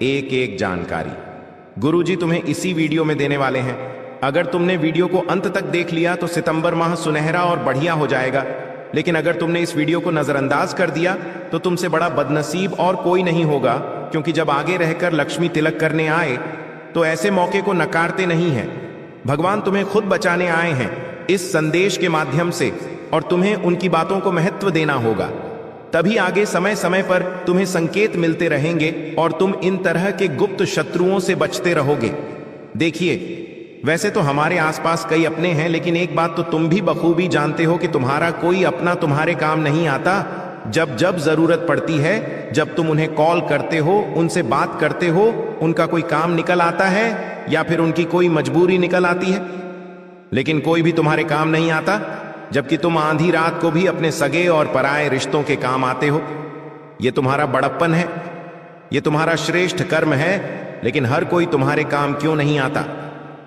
एक एक जानकारी गुरुजी तुम्हें इसी वीडियो में देने वाले हैं। अगर तुमने वीडियो को अंत तक देख लिया तो सितंबर माह सुनहरा और बढ़िया हो जाएगा, लेकिन अगर तुमने इस वीडियो को नजरअंदाज कर दिया तो तुमसे बड़ा बदनसीब और कोई नहीं होगा, क्योंकि जब आगे रहकर लक्ष्मी तिलक करने आए तो ऐसे मौके को नकारते नहीं हैं। भगवान तुम्हें खुद बचाने आए हैं इस संदेश के माध्यम से, और तुम्हें उनकी बातों को महत्व देना होगा। तभी आगे समय समय पर तुम्हें संकेत मिलते रहेंगे और तुम इन तरह के गुप्त शत्रुओं से बचते रहोगे। देखिए, वैसे तो हमारे आसपास कई अपने हैं, लेकिन एक बात तो तुम भी बखूबी जानते हो कि तुम्हारा कोई अपना तुम्हारे काम नहीं आता। जब जब जरूरत पड़ती है, जब तुम उन्हें कॉल करते हो, उनसे बात करते हो, उनका कोई काम निकल आता है या फिर उनकी कोई मजबूरी निकल आती है, लेकिन कोई भी तुम्हारे काम नहीं आता, जबकि तुम आधी रात को भी अपने सगे और पराये रिश्तों के काम आते हो। यह तुम्हारा बड़प्पन है, यह तुम्हारा श्रेष्ठ कर्म है। लेकिन हर कोई तुम्हारे काम क्यों नहीं आता?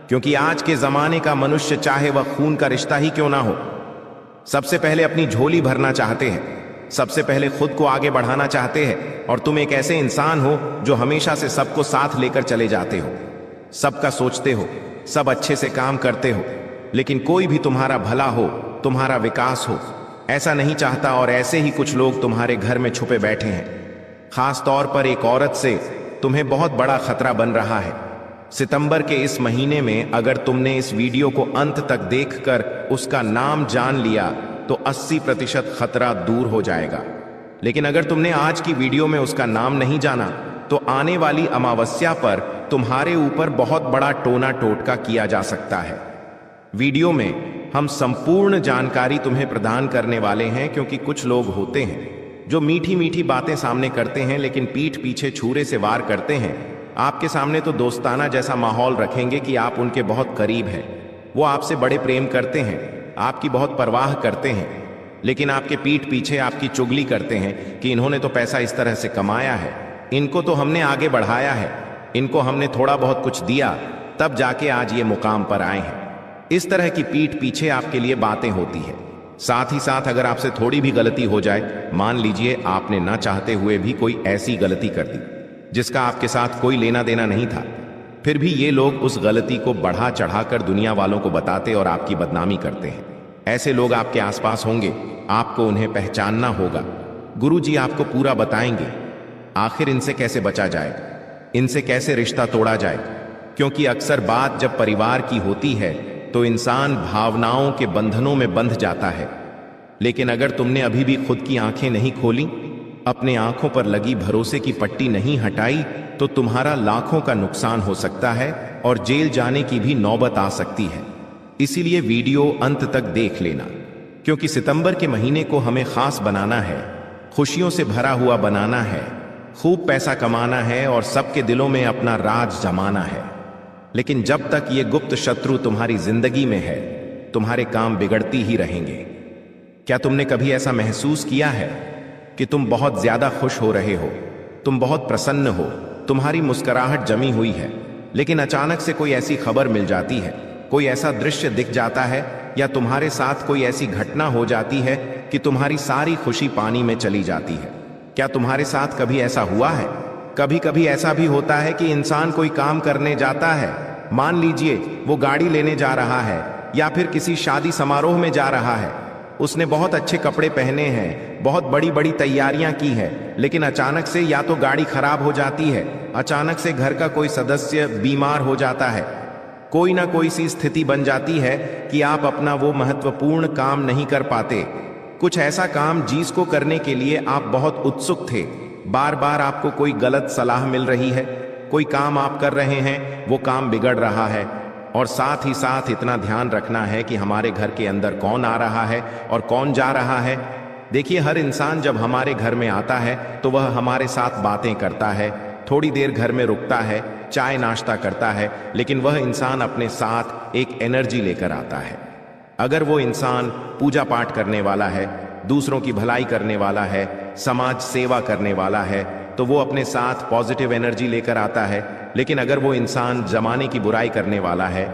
क्योंकि आज के जमाने का मनुष्य, चाहे वह खून का रिश्ता ही क्यों ना हो, सबसे पहले अपनी झोली भरना चाहते हैं, सबसे पहले खुद को आगे बढ़ाना चाहते हैं। और तुम एक ऐसे इंसान हो जो हमेशा से सबको साथ लेकर चले जाते हो, सबका सोचते हो, सब अच्छे से काम करते हो, लेकिन कोई भी तुम्हारा भला हो, तुम्हारा विकास हो, ऐसा नहीं चाहता। और ऐसे ही कुछ लोग तुम्हारे घर में छुपे बैठे हैं। खास तौर पर एक औरत से तुम्हें बहुत बड़ा खतरा बन रहा है। सितंबर के इस महीने में अगर तुमने इस वीडियो को अंत तक देखकर उसका नाम जान लिया तो 80% खतरा दूर हो जाएगा। लेकिन अगर तुमने आज की वीडियो में उसका नाम नहीं जाना तो आने वाली अमावस्या पर तुम्हारे ऊपर बहुत बड़ा टोना टोटका किया जा सकता है। वीडियो में हम संपूर्ण जानकारी तुम्हें प्रदान करने वाले हैं, क्योंकि कुछ लोग होते हैं जो मीठी मीठी बातें सामने करते हैं, लेकिन पीठ पीछे छुरे से वार करते हैं। आपके सामने तो दोस्ताना जैसा माहौल रखेंगे कि आप उनके बहुत करीब हैं, वो आपसे बड़े प्रेम करते हैं, आपकी बहुत परवाह करते हैं, लेकिन आपके पीठ पीछे आपकी चुगली करते हैं कि इन्होंने तो पैसा इस तरह से कमाया है, इनको तो हमने आगे बढ़ाया है, इनको हमने थोड़ा बहुत कुछ दिया, तब जाके आज ये मुकाम पर आए हैं। इस तरह की पीठ पीछे आपके लिए बातें होती है। साथ ही साथ अगर आपसे थोड़ी भी गलती हो जाए, मान लीजिए आपने ना चाहते हुए भी कोई ऐसी गलती कर दी जिसका आपके साथ कोई लेना देना नहीं था, फिर भी ये लोग उस गलती को बढ़ा चढ़ाकर दुनिया वालों को बताते और आपकी बदनामी करते हैं। ऐसे लोग आपके आसपास होंगे, आपको उन्हें पहचानना होगा। गुरुजी आपको पूरा बताएंगे आखिर इनसे कैसे बचा जाए, इनसे कैसे रिश्ता तोड़ा जाए। क्योंकि अक्सर बात जब परिवार की होती है तो इंसान भावनाओं के बंधनों में बंध जाता है। लेकिन अगर तुमने अभी भी खुद की आंखें नहीं खोली, अपने आंखों पर लगी भरोसे की पट्टी नहीं हटाई, तो तुम्हारा लाखों का नुकसान हो सकता है और जेल जाने की भी नौबत आ सकती है। इसीलिए वीडियो अंत तक देख लेना, क्योंकि सितंबर के महीने को हमें खास बनाना है, खुशियों से भरा हुआ बनाना है, खूब पैसा कमाना है और सबके दिलों में अपना राज जमाना है। लेकिन जब तक ये गुप्त शत्रु तुम्हारी जिंदगी में है, तुम्हारे काम बिगड़ती ही रहेंगे। क्या तुमने कभी ऐसा महसूस किया है कि तुम बहुत ज्यादा खुश हो रहे हो, तुम बहुत प्रसन्न हो, तुम्हारी मुस्कुराहट जमी हुई है, लेकिन अचानक से कोई ऐसी खबर मिल जाती है, कोई ऐसा दृश्य दिख जाता है, या तुम्हारे साथ कोई ऐसी घटना हो जाती है कि तुम्हारी सारी खुशी पानी में चली जाती है? क्या तुम्हारे साथ कभी ऐसा हुआ है? कभी कभी ऐसा भी होता है कि इंसान कोई काम करने जाता है, मान लीजिए वो गाड़ी लेने जा रहा है या फिर किसी शादी समारोह में जा रहा है, उसने बहुत अच्छे कपड़े पहने हैं, बहुत बड़ी बड़ी तैयारियां की है, लेकिन अचानक से या तो गाड़ी खराब हो जाती है, अचानक से घर का कोई सदस्य बीमार हो जाता है, कोई ना कोई सी स्थिति बन जाती है कि आप अपना वो महत्वपूर्ण काम नहीं कर पाते। कुछ ऐसा काम जिसको करने के लिए आप बहुत उत्सुक थे, बार बार आपको कोई गलत सलाह मिल रही है, कोई काम आप कर रहे हैं, वो काम बिगड़ रहा है। और साथ ही साथ इतना ध्यान रखना है कि हमारे घर के अंदर कौन आ रहा है और कौन जा रहा है। देखिए, हर इंसान जब हमारे घर में आता है तो वह हमारे साथ बातें करता है, थोड़ी देर घर में रुकता है, चाय नाश्ता करता है, लेकिन वह इंसान अपने साथ एक एनर्जी लेकर आता है। अगर वो इंसान पूजा पाठ करने वाला है, दूसरों की भलाई करने वाला है, समाज सेवा करने वाला है, तो वो अपने साथ पॉजिटिव एनर्जी लेकर आता है। लेकिन अगर वो इंसान जमाने की बुराई करने वाला है,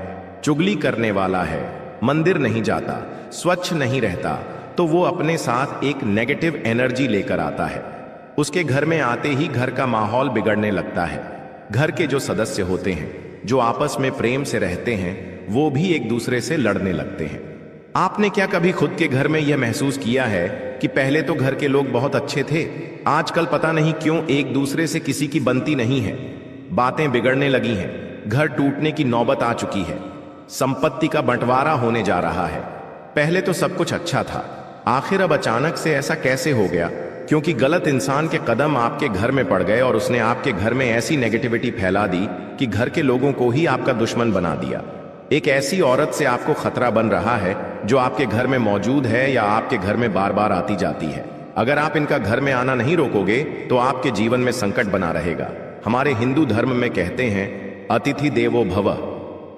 चुगली करने वाला है, मंदिर नहीं जाता, स्वच्छ नहीं रहता, तो वो अपने साथ एक नेगेटिव एनर्जी लेकर आता है। उसके घर में आते ही घर का माहौल बिगड़ने लगता है। घर के जो सदस्य होते हैं, जो आपस में प्रेम से रहते हैं, वो भी एक दूसरे से लड़ने लगते हैं। आपने क्या कभी खुद के घर में यह महसूस किया है कि पहले तो घर के लोग बहुत अच्छे थे, आजकल पता नहीं क्यों एक दूसरे से किसी की बनती नहीं है, बातें बिगड़ने लगी हैं, घर टूटने की नौबत आ चुकी है, संपत्ति का बंटवारा होने जा रहा है। पहले तो सब कुछ अच्छा था, आखिर अब अचानक से ऐसा कैसे हो गया? क्योंकि गलत इंसान के कदम आपके घर में पड़ गए और उसने आपके घर में ऐसी नेगेटिविटी फैला दी कि घर के लोगों को ही आपका दुश्मन बना दिया। एक ऐसी औरत से आपको खतरा बन रहा है जो आपके घर में मौजूद है या आपके घर में बार बार आती जाती है। अगर आप इनका घर में आना नहीं रोकोगे तो आपके जीवन में संकट बना रहेगा। हमारे हिंदू धर्म में कहते हैं, अतिथि देवो भव।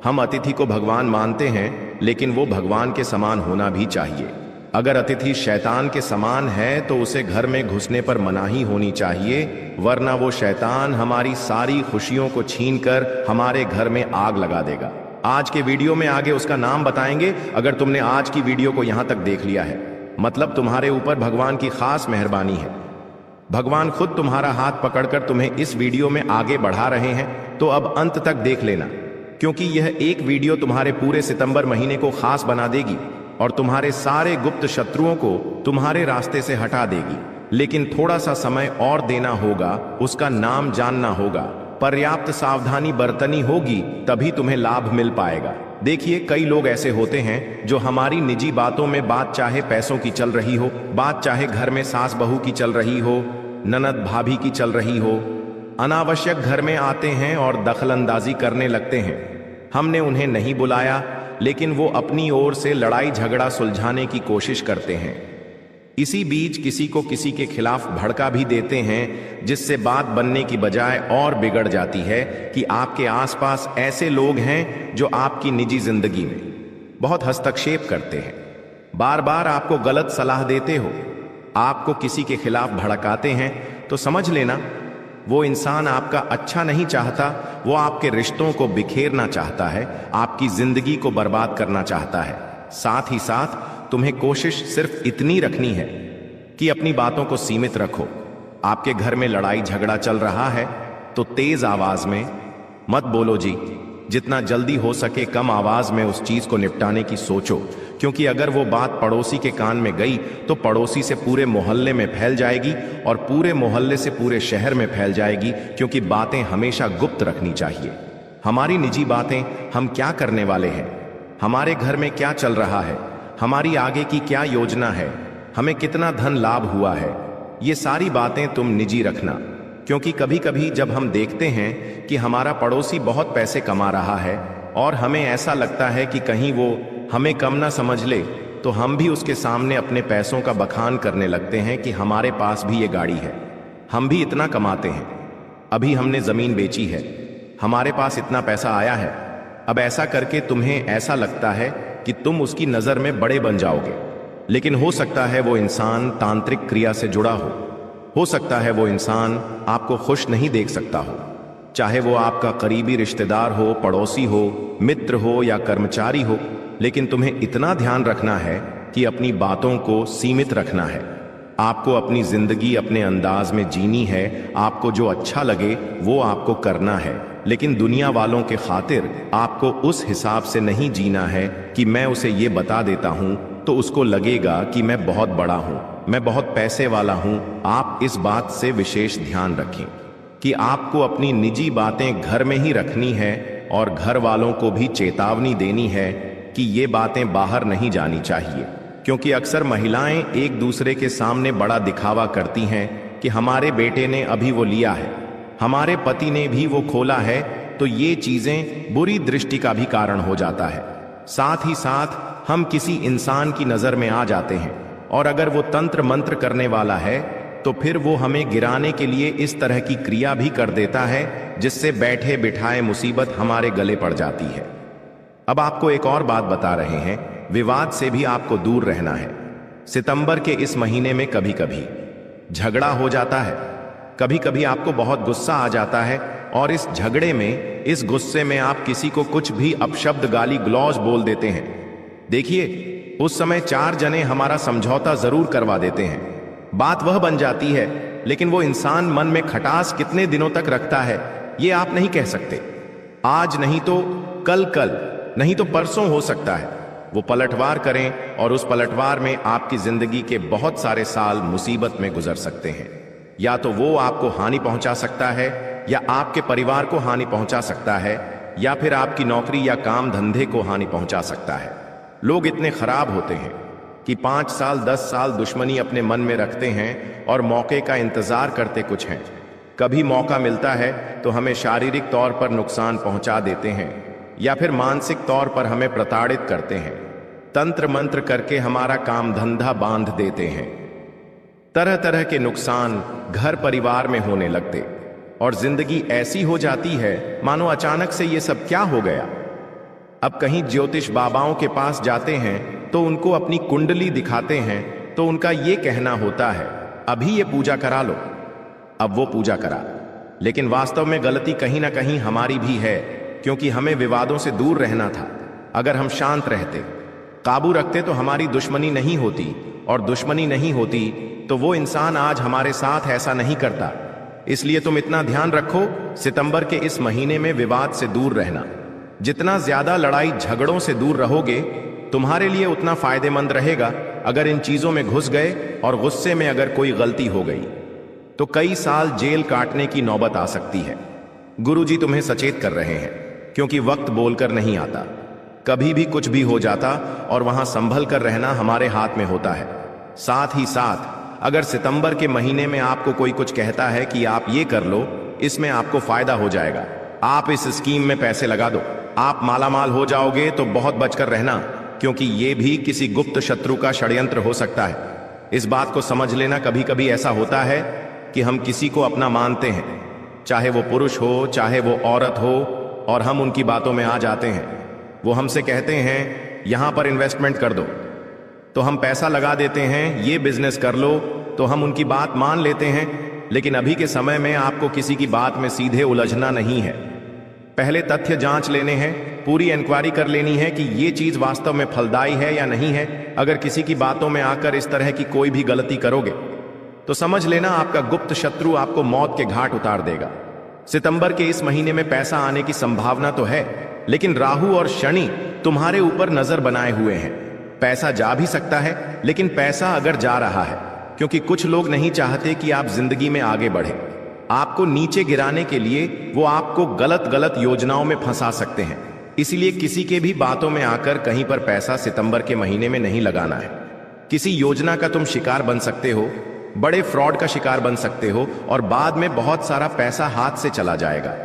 हम अतिथि को भगवान मानते हैं, लेकिन वो भगवान के समान होना भी चाहिए। अगर अतिथि शैतान के समान है तो उसे घर में घुसने पर मनाही होनी चाहिए, वरना वो शैतान हमारी सारी खुशियों को छीनकर हमारे घर में आग लगा देगा। आज के वीडियो में आगे उसका नाम बताएंगे। अगर तुमने आज की वीडियो को यहां तक देख लिया है, मतलब तुम्हारे ऊपर भगवान की खास मेहरबानी है। भगवान खुद तुम्हारा हाथ पकड़कर तुम्हें इस वीडियो में आगे बढ़ा रहे हैं, तो अब अंत तक देख लेना, क्योंकि यह एक वीडियो तुम्हारे पूरे सितंबर महीने को खास बना देगी और तुम्हारे सारे गुप्त शत्रुओं को तुम्हारे रास्ते से हटा देगी। लेकिन थोड़ा सा समय और देना होगा, उसका नाम जानना होगा, पर्याप्त सावधानी बरतनी होगी, तभी तुम्हें लाभ मिल पाएगा। देखिए, कई लोग ऐसे होते हैं जो हमारी निजी बातों में, बात चाहे पैसों की चल रही हो, बात चाहे घर में सास बहू की चल रही हो, ननद भाभी की चल रही हो, अनावश्यक घर में आते हैं और दखलंदाजी करने लगते हैं। हमने उन्हें नहीं बुलाया, लेकिन वो अपनी ओर से लड़ाई झगड़ा सुलझाने की कोशिश करते हैं। इसी बीच किसी को किसी के खिलाफ भड़का भी देते हैं, जिससे बात बनने की बजाय और बिगड़ जाती है कि आपके आसपास ऐसे लोग हैं जो आपकी निजी जिंदगी में बहुत हस्तक्षेप करते हैं, बार बार आपको गलत सलाह देते हो, आपको किसी के खिलाफ भड़काते हैं, तो समझ लेना वो इंसान आपका अच्छा नहीं चाहता, वो आपके रिश्तों को बिखेरना चाहता है, आपकी जिंदगी को बर्बाद करना चाहता है। साथ ही साथ तुम्हें कोशिश सिर्फ इतनी रखनी है कि अपनी बातों को सीमित रखो। आपके घर में लड़ाई झगड़ा चल रहा है तो तेज आवाज में मत बोलो जी, जितना जल्दी हो सके कम आवाज में उस चीज को निपटाने की सोचो, क्योंकि अगर वो बात पड़ोसी के कान में गई तो पड़ोसी से पूरे मोहल्ले में फैल जाएगी और पूरे मोहल्ले से पूरे शहर में फैल जाएगी, क्योंकि बातें हमेशा गुप्त रखनी चाहिए। हमारी निजी बातें, हम क्या करने वाले हैं, हमारे घर में क्या चल रहा है, हमारी आगे की क्या योजना है, हमें कितना धन लाभ हुआ है, ये सारी बातें तुम निजी रखना। क्योंकि कभी कभी जब हम देखते हैं कि हमारा पड़ोसी बहुत पैसे कमा रहा है और हमें ऐसा लगता है कि कहीं वो हमें कम ना समझ ले, तो हम भी उसके सामने अपने पैसों का बखान करने लगते हैं कि हमारे पास भी ये गाड़ी है, हम भी इतना कमाते हैं, अभी हमने ज़मीन बेची है, हमारे पास इतना पैसा आया है। अब ऐसा करके तुम्हें ऐसा लगता है कि तुम उसकी नज़र में बड़े बन जाओगे। लेकिन हो सकता है वो इंसान तांत्रिक क्रिया से जुड़ा हो सकता है वो इंसान आपको खुश नहीं देख सकता हो, चाहे वो आपका करीबी रिश्तेदार हो, पड़ोसी हो, मित्र हो या कर्मचारी हो। लेकिन तुम्हें इतना ध्यान रखना है कि अपनी बातों को सीमित रखना है। आपको अपनी जिंदगी अपने अंदाज में जीनी है, आपको जो अच्छा लगे वो आपको करना है, लेकिन दुनिया वालों के खातिर आपको उस हिसाब से नहीं जीना है कि मैं उसे ये बता देता हूं तो उसको लगेगा कि मैं बहुत बड़ा हूं, मैं बहुत पैसे वाला हूं। आप इस बात से विशेष ध्यान रखें कि आपको अपनी निजी बातें घर में ही रखनी है और घर वालों को भी चेतावनी देनी है कि ये बातें बाहर नहीं जानी चाहिए। क्योंकि अक्सर महिलाएं एक दूसरे के सामने बड़ा दिखावा करती हैं कि हमारे बेटे ने अभी वो लिया है, हमारे पति ने भी वो खोला है, तो ये चीजें बुरी दृष्टि का भी कारण हो जाता है। साथ ही साथ हम किसी इंसान की नजर में आ जाते हैं और अगर वो तंत्र मंत्र करने वाला है तो फिर वो हमें गिराने के लिए इस तरह की क्रिया भी कर देता है, जिससे बैठे बिठाए मुसीबत हमारे गले पड़ जाती है। अब आपको एक और बात बता रहे हैं, विवाद से भी आपको दूर रहना है। सितंबर के इस महीने में कभी कभी झगड़ा हो जाता है, कभी कभी आपको बहुत गुस्सा आ जाता है और इस झगड़े में, इस गुस्से में आप किसी को कुछ भी अपशब्द गाली गलौज बोल देते हैं। देखिए, उस समय 4 जने हमारा समझौता जरूर करवा देते हैं, बात वह बन जाती है, लेकिन वो इंसान मन में खटास कितने दिनों तक रखता है ये आप नहीं कह सकते। आज नहीं तो कल, कल नहीं तो परसों हो सकता है वो पलटवार करें और उस पलटवार में आपकी जिंदगी के बहुत सारे साल मुसीबत में गुजर सकते हैं। या तो वो आपको हानि पहुंचा सकता है या आपके परिवार को हानि पहुंचा सकता है या फिर आपकी नौकरी या काम धंधे को हानि पहुंचा सकता है। लोग इतने खराब होते हैं कि 5 साल 10 साल दुश्मनी अपने मन में रखते हैं और मौके का इंतजार करते कुछ हैं। कभी मौका मिलता है तो हमें शारीरिक तौर पर नुकसान पहुंचा देते हैं या फिर मानसिक तौर पर हमें प्रताड़ित करते हैं, तंत्र मंत्र करके हमारा काम धंधा बांध देते हैं। तरह तरह के नुकसान घर परिवार में होने लगते और जिंदगी ऐसी हो जाती है मानो अचानक से ये सब क्या हो गया। अब कहीं ज्योतिष बाबाओं के पास जाते हैं तो उनको अपनी कुंडली दिखाते हैं तो उनका ये कहना होता है, अभी ये पूजा करा लो। अब वो पूजा करा, लेकिन वास्तव में गलती कहीं ना कहीं हमारी भी है, क्योंकि हमें विवादों से दूर रहना था। अगर हम शांत रहते, काबू रखते तो हमारी दुश्मनी नहीं होती, और दुश्मनी नहीं होती तो वो इंसान आज हमारे साथ ऐसा नहीं करता। इसलिए तुम इतना ध्यान रखो, सितंबर के इस महीने में विवाद से दूर रहना। जितना ज्यादा लड़ाई झगड़ों से दूर रहोगे तुम्हारे लिए उतना फायदेमंद रहेगा। अगर इन चीजों में घुस गए और गुस्से में अगर कोई गलती हो गई तो कई साल जेल काटने की नौबत आ सकती है। गुरुजी तुम्हें सचेत कर रहे हैं, क्योंकि वक्त बोलकर नहीं आता, कभी भी कुछ भी हो जाता और वहां संभल कर रहना हमारे हाथ में होता है। साथ ही साथ अगर सितंबर के महीने में आपको कोई कुछ कहता है कि आप ये कर लो, इसमें आपको फायदा हो जाएगा, आप इस स्कीम में पैसे लगा दो, आप मालामाल हो जाओगे, तो बहुत बचकर रहना, क्योंकि ये भी किसी गुप्त शत्रु का षड्यंत्र हो सकता है। इस बात को समझ लेना, कभी कभी ऐसा होता है कि हम किसी को अपना मानते हैं, चाहे वो पुरुष हो चाहे वो औरत हो, और हम उनकी बातों में आ जाते हैं। वो हमसे कहते हैं यहां पर इन्वेस्टमेंट कर दो, तो हम पैसा लगा देते हैं, ये बिजनेस कर लो, तो हम उनकी बात मान लेते हैं। लेकिन अभी के समय में आपको किसी की बात में सीधे उलझना नहीं है, पहले तथ्य जांच लेने हैं, पूरी इंक्वायरी कर लेनी है कि ये चीज वास्तव में फलदायी है या नहीं है। अगर किसी की बातों में आकर इस तरह की कोई भी गलती करोगे तो समझ लेना आपका गुप्त शत्रु आपको मौत के घाट उतार देगा। सितंबर के इस महीने में पैसा आने की संभावना तो है, लेकिन राहु और शनि तुम्हारे ऊपर नजर बनाए हुए हैं। पैसा जा भी सकता है, लेकिन पैसा अगर जा रहा है, क्योंकि कुछ लोग नहीं चाहते कि आप जिंदगी में आगे बढ़े, आपको नीचे गिराने के लिए वो आपको गलत गलत योजनाओं में फंसा सकते हैं। इसीलिए किसी के भी बातों में आकर कहीं पर पैसा सितंबर के महीने में नहीं लगाना है। किसी योजना का तुम शिकार बन सकते हो, बड़े फ्रॉड का शिकार बन सकते हो और बाद में बहुत सारा पैसा हाथ से चला जाएगा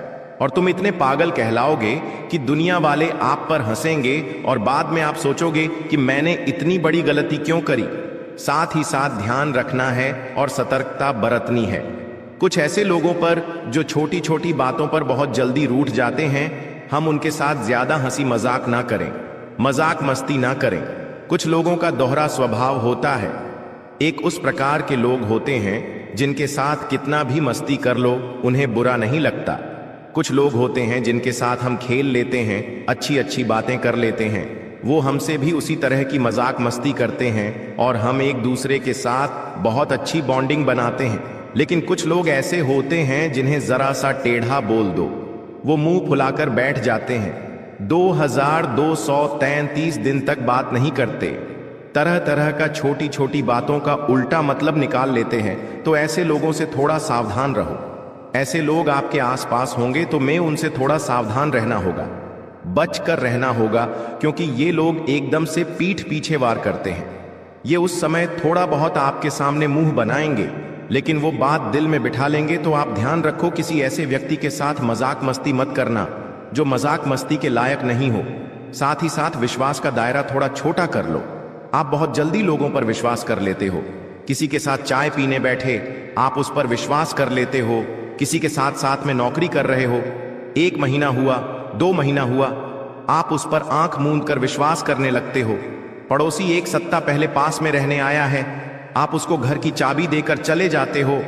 और तुम इतने पागल कहलाओगे कि दुनिया वाले आप पर हंसेंगे और बाद में आप सोचोगे कि मैंने इतनी बड़ी गलती क्यों करी। साथ ही साथ ध्यान रखना है और सतर्कता बरतनी है। कुछ ऐसे लोगों पर जो छोटी छोटी बातों पर बहुत जल्दी रूठ जाते हैं, हम उनके साथ ज्यादा हंसी मजाक ना करें, मजाक मस्ती ना करें। कुछ लोगों का दोहरा स्वभाव होता है। एक उस प्रकार के लोग होते हैं जिनके साथ कितना भी मस्ती कर लो उन्हें बुरा नहीं लगता। कुछ लोग होते हैं जिनके साथ हम खेल लेते हैं, अच्छी अच्छी बातें कर लेते हैं, वो हमसे भी उसी तरह की मजाक मस्ती करते हैं और हम एक दूसरे के साथ बहुत अच्छी बॉन्डिंग बनाते हैं। लेकिन कुछ लोग ऐसे होते हैं जिन्हें जरा सा टेढ़ा बोल दो, वो मुंह फुलाकर बैठ जाते हैं, 2233 दिन तक बात नहीं करते, तरह तरह का छोटी छोटी बातों का उल्टा मतलब निकाल लेते हैं। तो ऐसे लोगों से थोड़ा सावधान रहो। ऐसे लोग आपके आसपास होंगे तो मैं उनसे थोड़ा सावधान रहना होगा, बच कर रहना होगा, क्योंकि ये लोग एकदम से पीठ पीछे वार करते हैं। ये उस समय थोड़ा बहुत आपके सामने मुंह बनाएंगे, लेकिन वो बात दिल में बिठा लेंगे। तो आप ध्यान रखो, किसी ऐसे व्यक्ति के साथ मजाक मस्ती मत करना जो मजाक मस्ती के लायक नहीं हो। साथ ही साथ विश्वास का दायरा थोड़ा छोटा कर लो। आप बहुत जल्दी लोगों पर विश्वास कर लेते हो। किसी के साथ चाय पीने बैठे, आप उस पर विश्वास कर लेते हो। किसी के साथ साथ में नौकरी कर रहे हो, 1 महीना हुआ, 2 महीना हुआ, आप उस पर आंख मूंद कर विश्वास करने लगते हो। पड़ोसी एक सप्ताह पहले पास में रहने आया है, आप उसको घर की चाबी देकर चले जाते हो।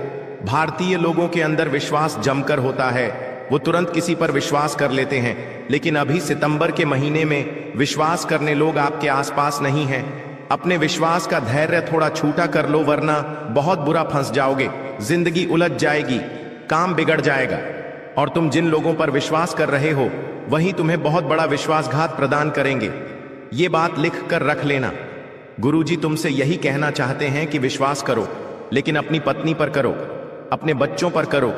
भारतीय लोगों के अंदर विश्वास जमकर होता है, वो तुरंत किसी पर विश्वास कर लेते हैं। लेकिन अभी सितंबर के महीने में विश्वास करने लोग आपके आसपास नहीं हैं। अपने विश्वास का धैर्य थोड़ा छूटा कर लो, वरना बहुत बुरा फंस जाओगे। जिंदगी उलझ जाएगी, काम बिगड़ जाएगा और तुम जिन लोगों पर विश्वास कर रहे हो वही तुम्हें बहुत बड़ा विश्वासघात प्रदान करेंगे। ये बात लिख कर रख लेना। गुरुजी तुमसे यही कहना चाहते हैं कि विश्वास करो, लेकिन अपनी पत्नी पर करो, अपने बच्चों पर करो,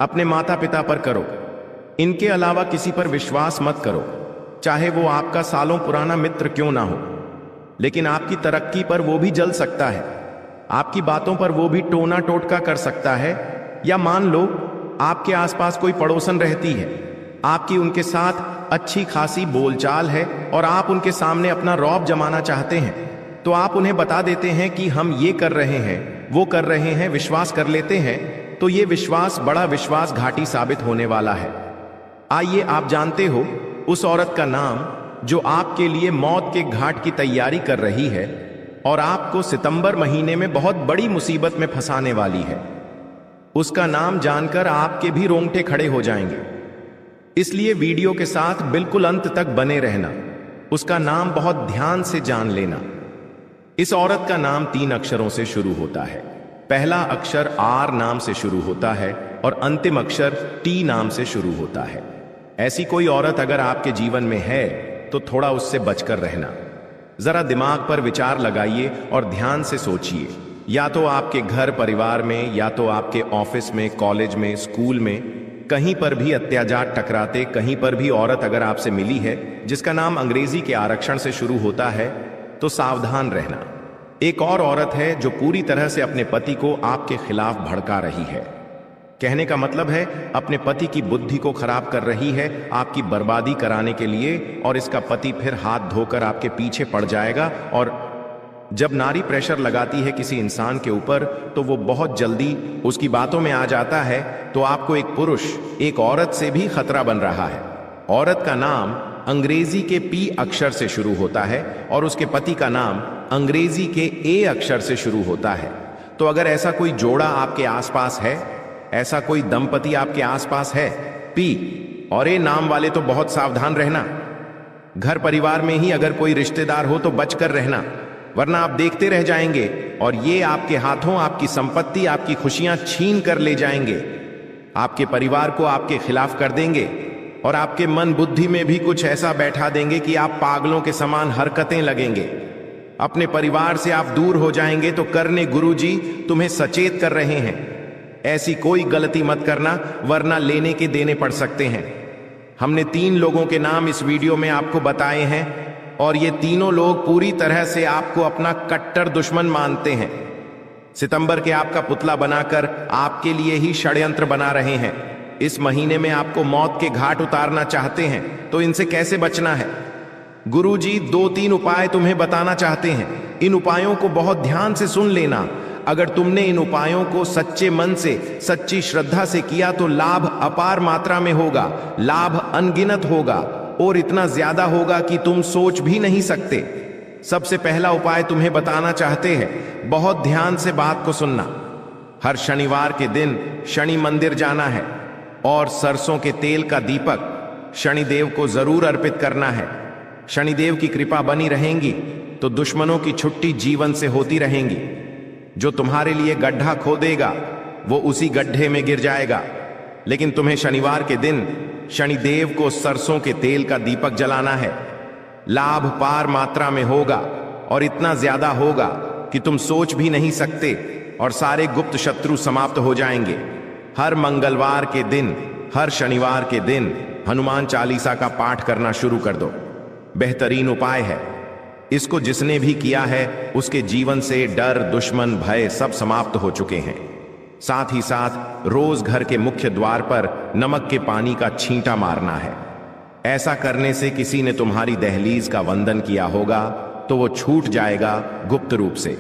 अपने माता पिता पर करो। इनके अलावा किसी पर विश्वास मत करो, चाहे वो आपका सालों पुराना मित्र क्यों ना हो। लेकिन आपकी तरक्की पर वो भी जल सकता है, आपकी बातों पर वो भी टोना टोटका कर सकता है। या मान लो आपके आसपास कोई पड़ोसन रहती है, आपकी उनके साथ अच्छी खासी बोलचाल है और आप उनके सामने अपना रौब जमाना चाहते हैं, तो आप उन्हें बता देते हैं कि हम ये कर रहे हैं, वो कर रहे हैं, विश्वास कर लेते हैं। तो ये विश्वास बड़ा विश्वासघाती साबित होने वाला है। आइए, आप जानते हो उस औरत का नाम जो आपके लिए मौत के घाट की तैयारी कर रही है और आपको सितंबर महीने में बहुत बड़ी मुसीबत में फंसाने वाली है। उसका नाम जानकर आपके भी रोंगटे खड़े हो जाएंगे, इसलिए वीडियो के साथ बिल्कुल अंत तक बने रहना। उसका नाम बहुत ध्यान से जान लेना। इस औरत का नाम 3 अक्षरों से शुरू होता है। पहला अक्षर आर नाम से शुरू होता है और अंतिम अक्षर टी नाम से शुरू होता है। ऐसी कोई औरत अगर आपके जीवन में है तो थोड़ा उससे बचकर रहना। जरा दिमाग पर विचार लगाइए और ध्यान से सोचिए। या तो आपके घर परिवार में, या तो आपके ऑफिस में, कॉलेज में, स्कूल में, कहीं पर भी अत्याचार टकराते, कहीं पर भी औरत अगर आपसे मिली है जिसका नाम अंग्रेजी के आरक्षण से शुरू होता है, तो सावधान रहना। एक और औरत है जो पूरी तरह से अपने पति को आपके खिलाफ भड़का रही है। कहने का मतलब है अपने पति की बुद्धि को खराब कर रही है आपकी बर्बादी कराने के लिए, और इसका पति फिर हाथ धोकर आपके पीछे पड़ जाएगा। और जब नारी प्रेशर लगाती है किसी इंसान के ऊपर तो वो बहुत जल्दी उसकी बातों में आ जाता है। तो आपको एक पुरुष, एक औरत से भी खतरा बन रहा है। औरत का नाम अंग्रेजी के पी अक्षर से शुरू होता है और उसके पति का नाम अंग्रेजी के ए अक्षर से शुरू होता है। तो अगर ऐसा कोई जोड़ा आपके आसपास है, ऐसा कोई दंपति आपके आसपास है, पी और ए नाम वाले, तो बहुत सावधान रहना। घर परिवार में ही अगर कोई रिश्तेदार हो तो बचकर रहना, वरना आप देखते रह जाएंगे और ये आपके हाथों आपकी संपत्ति, आपकी खुशियां छीन कर ले जाएंगे। आपके परिवार को आपके खिलाफ कर देंगे और आपके मन बुद्धि में भी कुछ ऐसा बैठा देंगे कि आप पागलों के समान हरकतें लगेंगे। अपने परिवार से आप दूर हो जाएंगे तो करने गुरुजी तुम्हें सचेत कर रहे हैं। ऐसी कोई गलती मत करना, वरना लेने के देने पड़ सकते हैं। हमने 3 लोगों के नाम इस वीडियो में आपको बताए हैं और ये तीनों लोग पूरी तरह से आपको अपना कट्टर दुश्मन मानते हैं। सितंबर के आपका पुतला बनाकर आपके लिए ही षड्यंत्र बना रहे हैं। इस महीने में आपको मौत के घाट उतारना चाहते हैं, तो इनसे कैसे बचना है? गुरुजी 2-3 उपाय तुम्हें बताना चाहते हैं। इन उपायों को बहुत ध्यान से सुन लेना। अगर तुमने इन उपायों को सच्चे मन से, सच्ची श्रद्धा से किया तो लाभ अपार मात्रा में होगा, लाभ अनगिनत होगा और इतना ज्यादा होगा कि तुम सोच भी नहीं सकते। सबसे पहला उपाय तुम्हें बताना चाहते हैं, बहुत ध्यान से बात को सुनना। हर शनिवार के दिन शनि मंदिर जाना है और सरसों के तेल का दीपक शनिदेव को जरूर अर्पित करना है। शनिदेव की कृपा बनी रहेंगी तो दुश्मनों की छुट्टी जीवन से होती रहेंगी। जो तुम्हारे लिए गड्ढा खोदेगा वो उसी गड्ढे में गिर जाएगा। लेकिन तुम्हें शनिवार के दिन शनिदेव को सरसों के तेल का दीपक जलाना है। लाभ पार मात्रा में होगा और इतना ज्यादा होगा कि तुम सोच भी नहीं सकते और सारे गुप्त शत्रु समाप्त हो जाएंगे। हर मंगलवार के दिन, हर शनिवार के दिन हनुमान चालीसा का पाठ करना शुरू कर दो। बेहतरीन उपाय है। इसको जिसने भी किया है उसके जीवन से डर, दुश्मन, भय सब समाप्त हो चुके हैं। साथ ही साथ रोज घर के मुख्य द्वार पर नमक के पानी का छींटा मारना है। ऐसा करने से किसी ने तुम्हारी दहलीज का वंदन किया होगा तो वो छूट जाएगा गुप्त रूप से।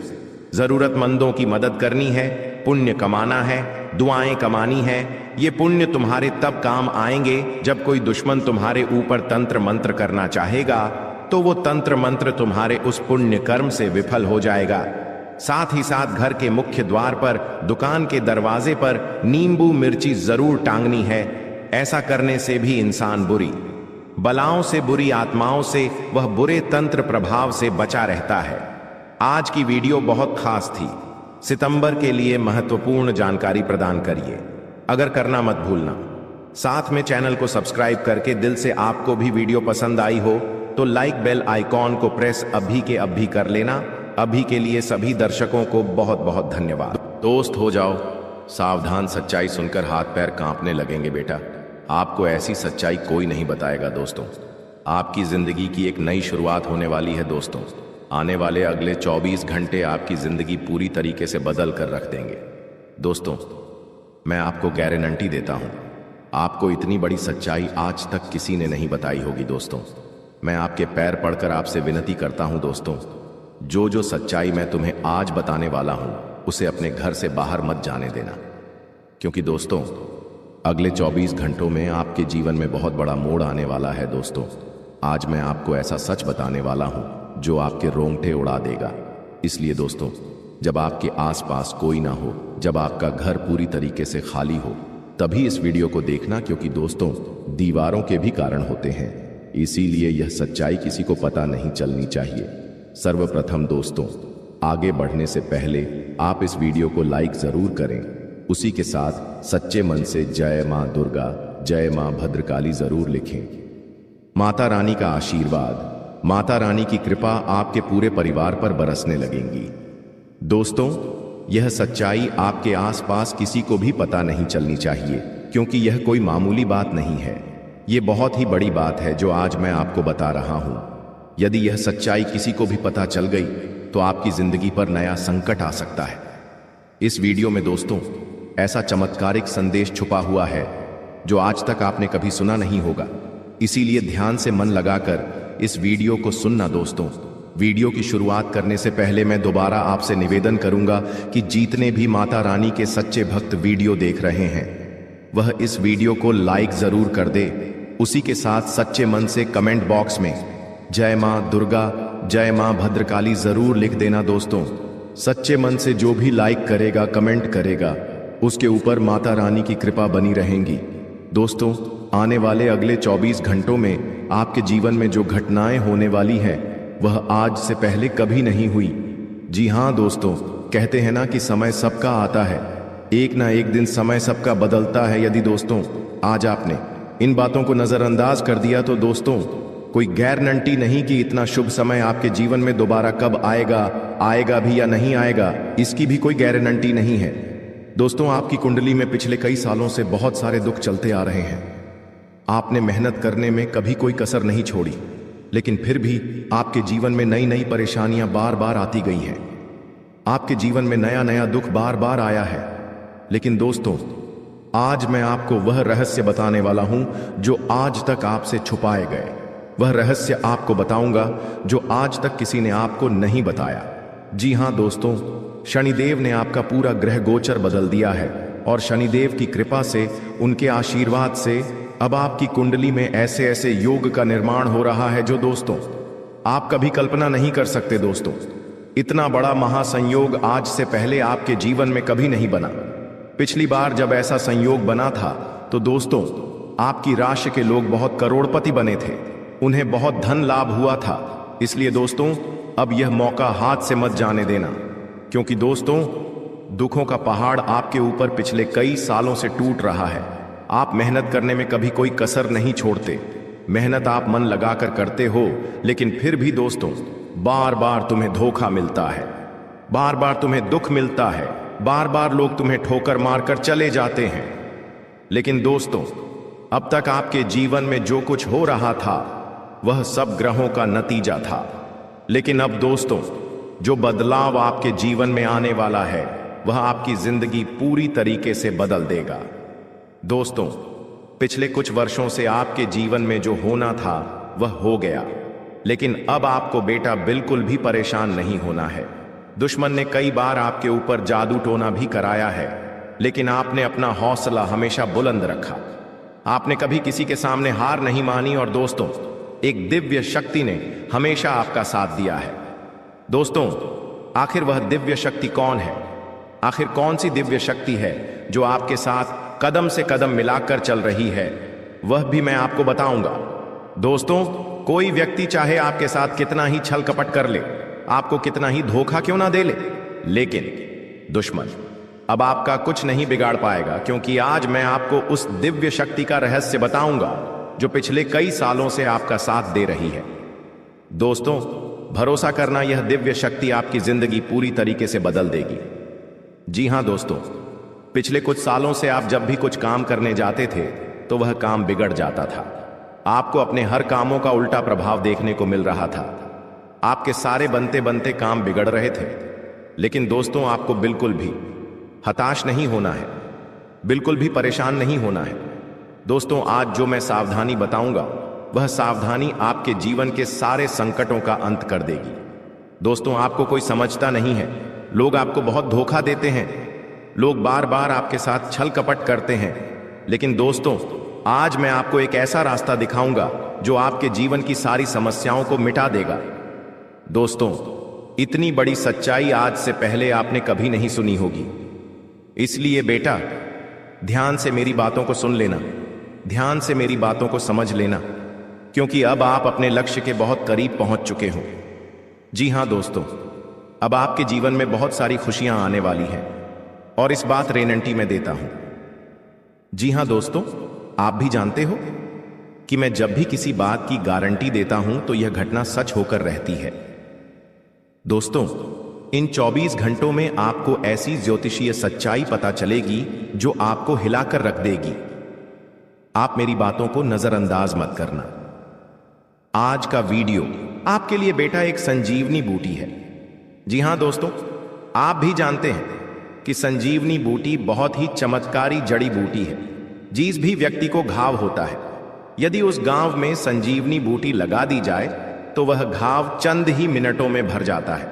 जरूरतमंदों की मदद करनी है, पुण्य कमाना है, दुआएं कमानी है। ये पुण्य तुम्हारे तब काम आएंगे जब कोई दुश्मन तुम्हारे ऊपर तंत्र मंत्र करना चाहेगा तो वो तंत्र मंत्र तुम्हारे उस पुण्य कर्म से विफल हो जाएगा। साथ ही साथ घर के मुख्य द्वार पर, दुकान के दरवाजे पर नींबू मिर्ची जरूर टांगनी है। ऐसा करने से भी इंसान बुरी बलाओं से, बुरी आत्माओं से, वह बुरे तंत्र प्रभाव से बचा रहता है। आज की वीडियो बहुत खास थी। सितंबर के लिए महत्वपूर्ण जानकारी प्रदान करिए। अगर करना मत भूलना। साथ में चैनल को सब्सक्राइब करके दिल से आपको भी वीडियो पसंद आई हो तो लाइक बेल आइकॉन को प्रेस अभी के अभी कर लेना। अभी के लिए सभी दर्शकों को बहुत बहुत धन्यवाद। दोस्त हो जाओ सावधान, सच्चाई सुनकर हाथ पैर कांपने लगेंगे बेटा। आपको ऐसी सच्चाई कोई नहीं बताएगा दोस्तों। आपकी जिंदगी की एक नई शुरुआत होने वाली है दोस्तों। आने वाले अगले 24 घंटे आपकी जिंदगी पूरी तरीके से बदल कर रख देंगे दोस्तों। मैं आपको गारंटी देता हूं, आपको इतनी बड़ी सच्चाई आज तक किसी ने नहीं बताई होगी दोस्तों। मैं आपके पैर पड़कर आपसे विनती करता हूं दोस्तों, जो सच्चाई मैं तुम्हें आज बताने वाला हूं उसे अपने घर से बाहर मत जाने देना। क्योंकि दोस्तों अगले 24 घंटों में आपके जीवन में बहुत बड़ा मोड़ आने वाला है दोस्तों। आज मैं आपको ऐसा सच बताने वाला हूं जो आपके रोंगटे उड़ा देगा। इसलिए दोस्तों, जब आपके आसपास कोई ना हो, जब आपका घर पूरी तरीके से खाली हो, तभी इस वीडियो को देखना। क्योंकि दोस्तों दीवारों के भी कारण होते हैं, इसीलिए यह सच्चाई किसी को पता नहीं चलनी चाहिए। सर्वप्रथम दोस्तों, आगे बढ़ने से पहले आप इस वीडियो को लाइक जरूर करें। उसी के साथ सच्चे मन से जय मां दुर्गा, जय मां भद्रकाली जरूर लिखें। माता रानी का आशीर्वाद, माता रानी की कृपा आपके पूरे परिवार पर बरसने लगेंगी। दोस्तों यह सच्चाई आपके आसपास किसी को भी पता नहीं चलनी चाहिए, क्योंकि यह कोई मामूली बात नहीं है। ये बहुत ही बड़ी बात है जो आज मैं आपको बता रहा हूं। यदि यह सच्चाई किसी को भी पता चल गई तो आपकी जिंदगी पर नया संकट आ सकता है। इस वीडियो में दोस्तों ऐसा चमत्कारिक संदेश छुपा हुआ है जो आज तक आपने कभी सुना नहीं होगा। इसीलिए ध्यान से मन लगाकर इस वीडियो को सुनना दोस्तों। वीडियो की शुरुआत करने से पहले मैं दोबारा आपसे निवेदन करूंगा कि जितने भी माता रानी के सच्चे भक्त वीडियो देख रहे हैं वह इस वीडियो को लाइक जरूर कर दे। उसी के साथ सच्चे मन से कमेंट बॉक्स में जय मां दुर्गा, जय मां भद्रकाली जरूर लिख देना दोस्तों। सच्चे मन से जो भी लाइक करेगा, कमेंट करेगा, उसके ऊपर माता रानी की कृपा बनी रहेंगी। दोस्तों आने वाले अगले 24 घंटों में आपके जीवन में जो घटनाएं होने वाली हैं वह आज से पहले कभी नहीं हुई। जी हाँ दोस्तों, कहते हैं ना कि समय सबका आता है, एक ना एक दिन समय सबका बदलता है। यदि दोस्तों आज आपने इन बातों को नजरअंदाज कर दिया तो दोस्तों कोई गारंटी नहीं कि इतना शुभ समय आपके जीवन में दोबारा कब आएगा, आएगा भी या नहीं आएगा, इसकी भी कोई गारंटी नहीं है। दोस्तों, आपकी कुंडली में पिछले कई सालों से बहुत सारे दुख चलते आ रहे हैं। आपने मेहनत करने में कभी कोई कसर नहीं छोड़ी, लेकिन फिर भी आपके जीवन में नई नई परेशानियां बार बार आती गई हैं। आपके जीवन में नया नया दुख बार बार आया है। लेकिन दोस्तों, आज मैं आपको वह रहस्य बताने वाला हूं जो आज तक आपसे छुपाए गए। वह रहस्य आपको बताऊंगा जो आज तक किसी ने आपको नहीं बताया। जी हां दोस्तों, शनिदेव ने आपका पूरा ग्रह गोचर बदल दिया है और शनिदेव की कृपा से, उनके आशीर्वाद से अब आपकी कुंडली में ऐसे ऐसे योग का निर्माण हो रहा है जो दोस्तों आप कभी कल्पना नहीं कर सकते। दोस्तों, इतना बड़ा महासंयोग आज से पहले आपके जीवन में कभी नहीं बना। पिछली बार जब ऐसा संयोग बना था तो दोस्तों आपकी राशि के लोग बहुत करोड़पति बने थे, उन्हें बहुत धन लाभ हुआ था। इसलिए दोस्तों अब यह मौका हाथ से मत जाने देना, क्योंकि दोस्तों दुखों का पहाड़ आपके ऊपर पिछले कई सालों से टूट रहा है। आप मेहनत करने में कभी कोई कसर नहीं छोड़ते, मेहनत आप मन लगाकर करते हो, लेकिन फिर भी दोस्तों बार बार तुम्हें धोखा मिलता है, बार बार तुम्हें दुख मिलता है, बार बार लोग तुम्हें ठोकर मारकर चले जाते हैं। लेकिन दोस्तों अब तक आपके जीवन में जो कुछ हो रहा था वह सब ग्रहों का नतीजा था। लेकिन अब दोस्तों जो बदलाव आपके जीवन में आने वाला है वह आपकी जिंदगी पूरी तरीके से बदल देगा। दोस्तों, पिछले कुछ वर्षों से आपके जीवन में जो होना था वह हो गया, लेकिन अब आपको बेटा बिल्कुल भी परेशान नहीं होना है। दुश्मन ने कई बार आपके ऊपर जादू टोना भी कराया है, लेकिन आपने अपना हौसला हमेशा बुलंद रखा। आपने कभी किसी के सामने हार नहीं मानी और दोस्तों एक दिव्य शक्ति ने हमेशा आपका साथ दिया है। दोस्तों, आखिर वह दिव्य शक्ति कौन है? आखिर कौन सी दिव्य शक्ति है जो आपके साथ कदम से कदम मिलाकर चल रही है? वह भी मैं आपको बताऊंगा। दोस्तों, कोई व्यक्ति चाहे आपके साथ कितना ही छल कपट कर ले, आपको कितना ही धोखा क्यों ना दे ले, लेकिन दुश्मन अब आपका कुछ नहीं बिगाड़ पाएगा, क्योंकि आज मैं आपको उस दिव्य शक्ति का रहस्य बताऊंगा जो पिछले कई सालों से आपका साथ दे रही है। दोस्तों, भरोसा करना, यह दिव्य शक्ति आपकी जिंदगी पूरी तरीके से बदल देगी। जी हां दोस्तों, पिछले कुछ सालों से आप जब भी कुछ काम करने जाते थे तो वह काम बिगड़ जाता था। आपको अपने हर कामों का उल्टा प्रभाव देखने को मिल रहा था। आपके सारे बनते बनते काम बिगड़ रहे थे। लेकिन दोस्तों आपको बिल्कुल भी हताश नहीं होना है, बिल्कुल भी परेशान नहीं होना है। दोस्तों, आज जो मैं सावधानी बताऊंगा वह सावधानी आपके जीवन के सारे संकटों का अंत कर देगी। दोस्तों, आपको कोई समझता नहीं है, लोग आपको बहुत धोखा देते हैं, लोग बार बार आपके साथ छल कपट करते हैं। लेकिन दोस्तों आज मैं आपको एक ऐसा रास्ता दिखाऊंगा जो आपके जीवन की सारी समस्याओं को मिटा देगा। दोस्तों, इतनी बड़ी सच्चाई आज से पहले आपने कभी नहीं सुनी होगी। इसलिए बेटा ध्यान से मेरी बातों को सुन लेना, ध्यान से मेरी बातों को समझ लेना, क्योंकि अब आप अपने लक्ष्य के बहुत करीब पहुंच चुके हो। जी हां दोस्तों, अब आपके जीवन में बहुत सारी खुशियां आने वाली हैं और इस बात गारंटी मैं देता हूं। जी हां दोस्तों, आप भी जानते हो कि मैं जब भी किसी बात की गारंटी देता हूं तो यह घटना सच होकर रहती है। दोस्तों, इन 24 घंटों में आपको ऐसी ज्योतिषीय सच्चाई पता चलेगी जो आपको हिलाकर रख देगी। आप मेरी बातों को नजरअंदाज मत करना। आज का वीडियो आपके लिए बेटा एक संजीवनी बूटी है। जी हां दोस्तों, आप भी जानते हैं कि संजीवनी बूटी बहुत ही चमत्कारी जड़ी बूटी है। जिस भी व्यक्ति को घाव होता है, यदि उस घाव में संजीवनी बूटी लगा दी जाए तो वह घाव चंद ही मिनटों में भर जाता है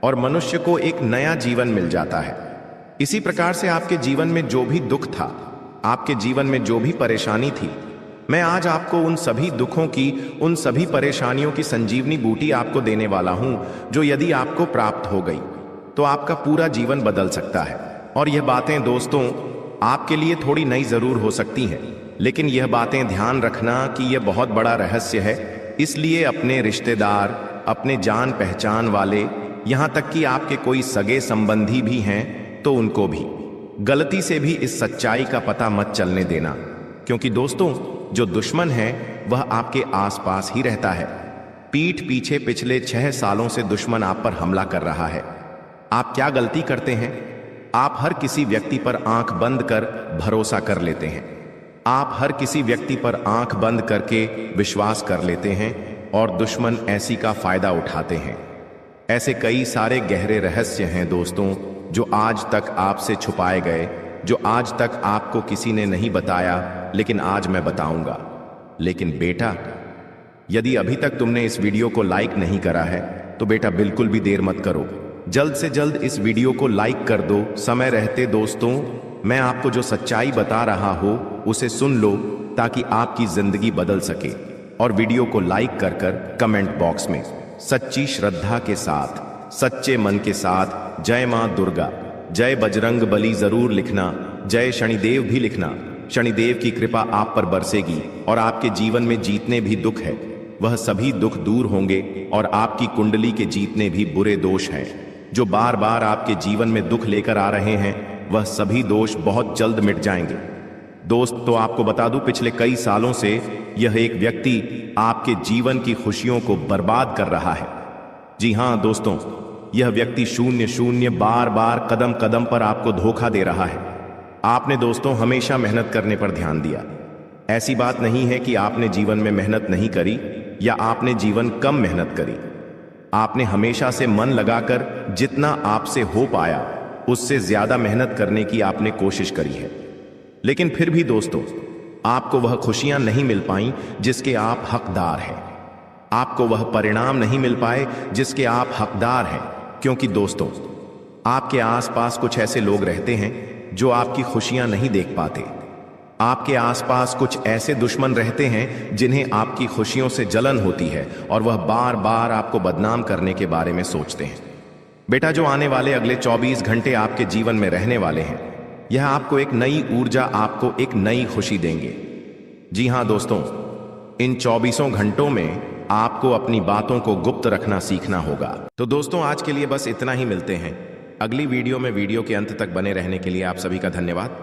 और मनुष्य को एक नया जीवन मिल जाता है। इसी प्रकार से आपके जीवन में जो भी दुख था, आपके जीवन में जो भी परेशानी थी, मैं आज आपको उन सभी दुखों की, उन सभी परेशानियों की संजीवनी बूटी आपको देने वाला हूं, जो यदि आपको प्राप्त हो गई तो आपका पूरा जीवन बदल सकता है। और यह बातें दोस्तों आपके लिए थोड़ी नई जरूर हो सकती हैं, लेकिन यह बातें ध्यान रखना कि यह बहुत बड़ा रहस्य है। इसलिए अपने रिश्तेदार, अपने जान पहचान वाले, यहां तक कि आपके कोई सगे संबंधी भी हैं तो उनको भी गलती से भी इस सच्चाई का पता मत चलने देना, क्योंकि दोस्तों जो दुश्मन है वह आपके आसपास ही रहता है। पीठ पीछे पिछले 6 सालों से दुश्मन आप पर हमला कर रहा है। आप क्या गलती करते हैं? आप हर किसी व्यक्ति पर आंख बंद कर भरोसा कर लेते हैं। आप हर किसी व्यक्ति पर आंख बंद करके विश्वास कर लेते हैं और दुश्मन ऐसी का फायदा उठाते हैं। ऐसे कई सारे गहरे रहस्य हैं दोस्तों, जो आज तक आपसे छुपाए गए, जो आज तक आपको किसी ने नहीं बताया, लेकिन आज मैं बताऊंगा। लेकिन बेटा, यदि अभी तक तुमने इस वीडियो को लाइक नहीं करा है तो बेटा बिल्कुल भी देर मत करो, जल्द से जल्द इस वीडियो को लाइक कर दो समय रहते। दोस्तों, मैं आपको जो सच्चाई बता रहा हूं उसे सुन लो ताकि आपकी जिंदगी बदल सके। और वीडियो को लाइक कर कर कमेंट बॉक्स में सच्ची श्रद्धा के साथ, सच्चे मन के साथ जय मां दुर्गा, जय बजरंग बली जरूर लिखना, जय शनिदेव भी लिखना। शनिदेव की कृपा आप पर बरसेगी और आपके जीवन में जितने भी दुख है वह सभी दुख दूर होंगे और आपकी कुंडली के जितने भी बुरे दोष हैं जो बार बार आपके जीवन में दुख लेकर आ रहे हैं वह सभी दोष बहुत जल्द मिट जाएंगे। दोस्त, तो आपको बता दूं, पिछले कई सालों से यह एक व्यक्ति आपके जीवन की खुशियों को बर्बाद कर रहा है। जी हां दोस्तों, यह व्यक्ति 0-0 बार बार कदम कदम पर आपको धोखा दे रहा है। आपने दोस्तों हमेशा मेहनत करने पर ध्यान दिया। ऐसी बात नहीं है कि आपने जीवन में मेहनत नहीं करी या आपने जीवन कम मेहनत करी। आपने हमेशा से मन लगाकर जितना आपसे हो पाया उससे ज्यादा मेहनत करने की आपने कोशिश करी है। लेकिन फिर भी दोस्तों, आपको वह खुशियां नहीं मिल पाई जिसके आप हकदार हैं। आपको वह परिणाम नहीं मिल पाए जिसके आप हकदार हैं, क्योंकि दोस्तों, आपके आसपास कुछ ऐसे लोग रहते हैं जो आपकी खुशियां नहीं देख पाते। आपके आसपास कुछ ऐसे दुश्मन रहते हैं जिन्हें आपकी खुशियों से जलन होती है और वह बार बार आपको बदनाम करने के बारे में सोचते हैं। बेटा, जो आने वाले अगले 24 घंटे आपके जीवन में रहने वाले हैं, यह आपको एक नई ऊर्जा, आपको एक नई खुशी देंगे। जी हां दोस्तों, इन 24 घंटों में आपको अपनी बातों को गुप्त रखना सीखना होगा। तो दोस्तों, आज के लिए बस इतना ही। मिलते हैं अगली वीडियो में। वीडियो के अंत तक बने रहने के लिए आप सभी का धन्यवाद।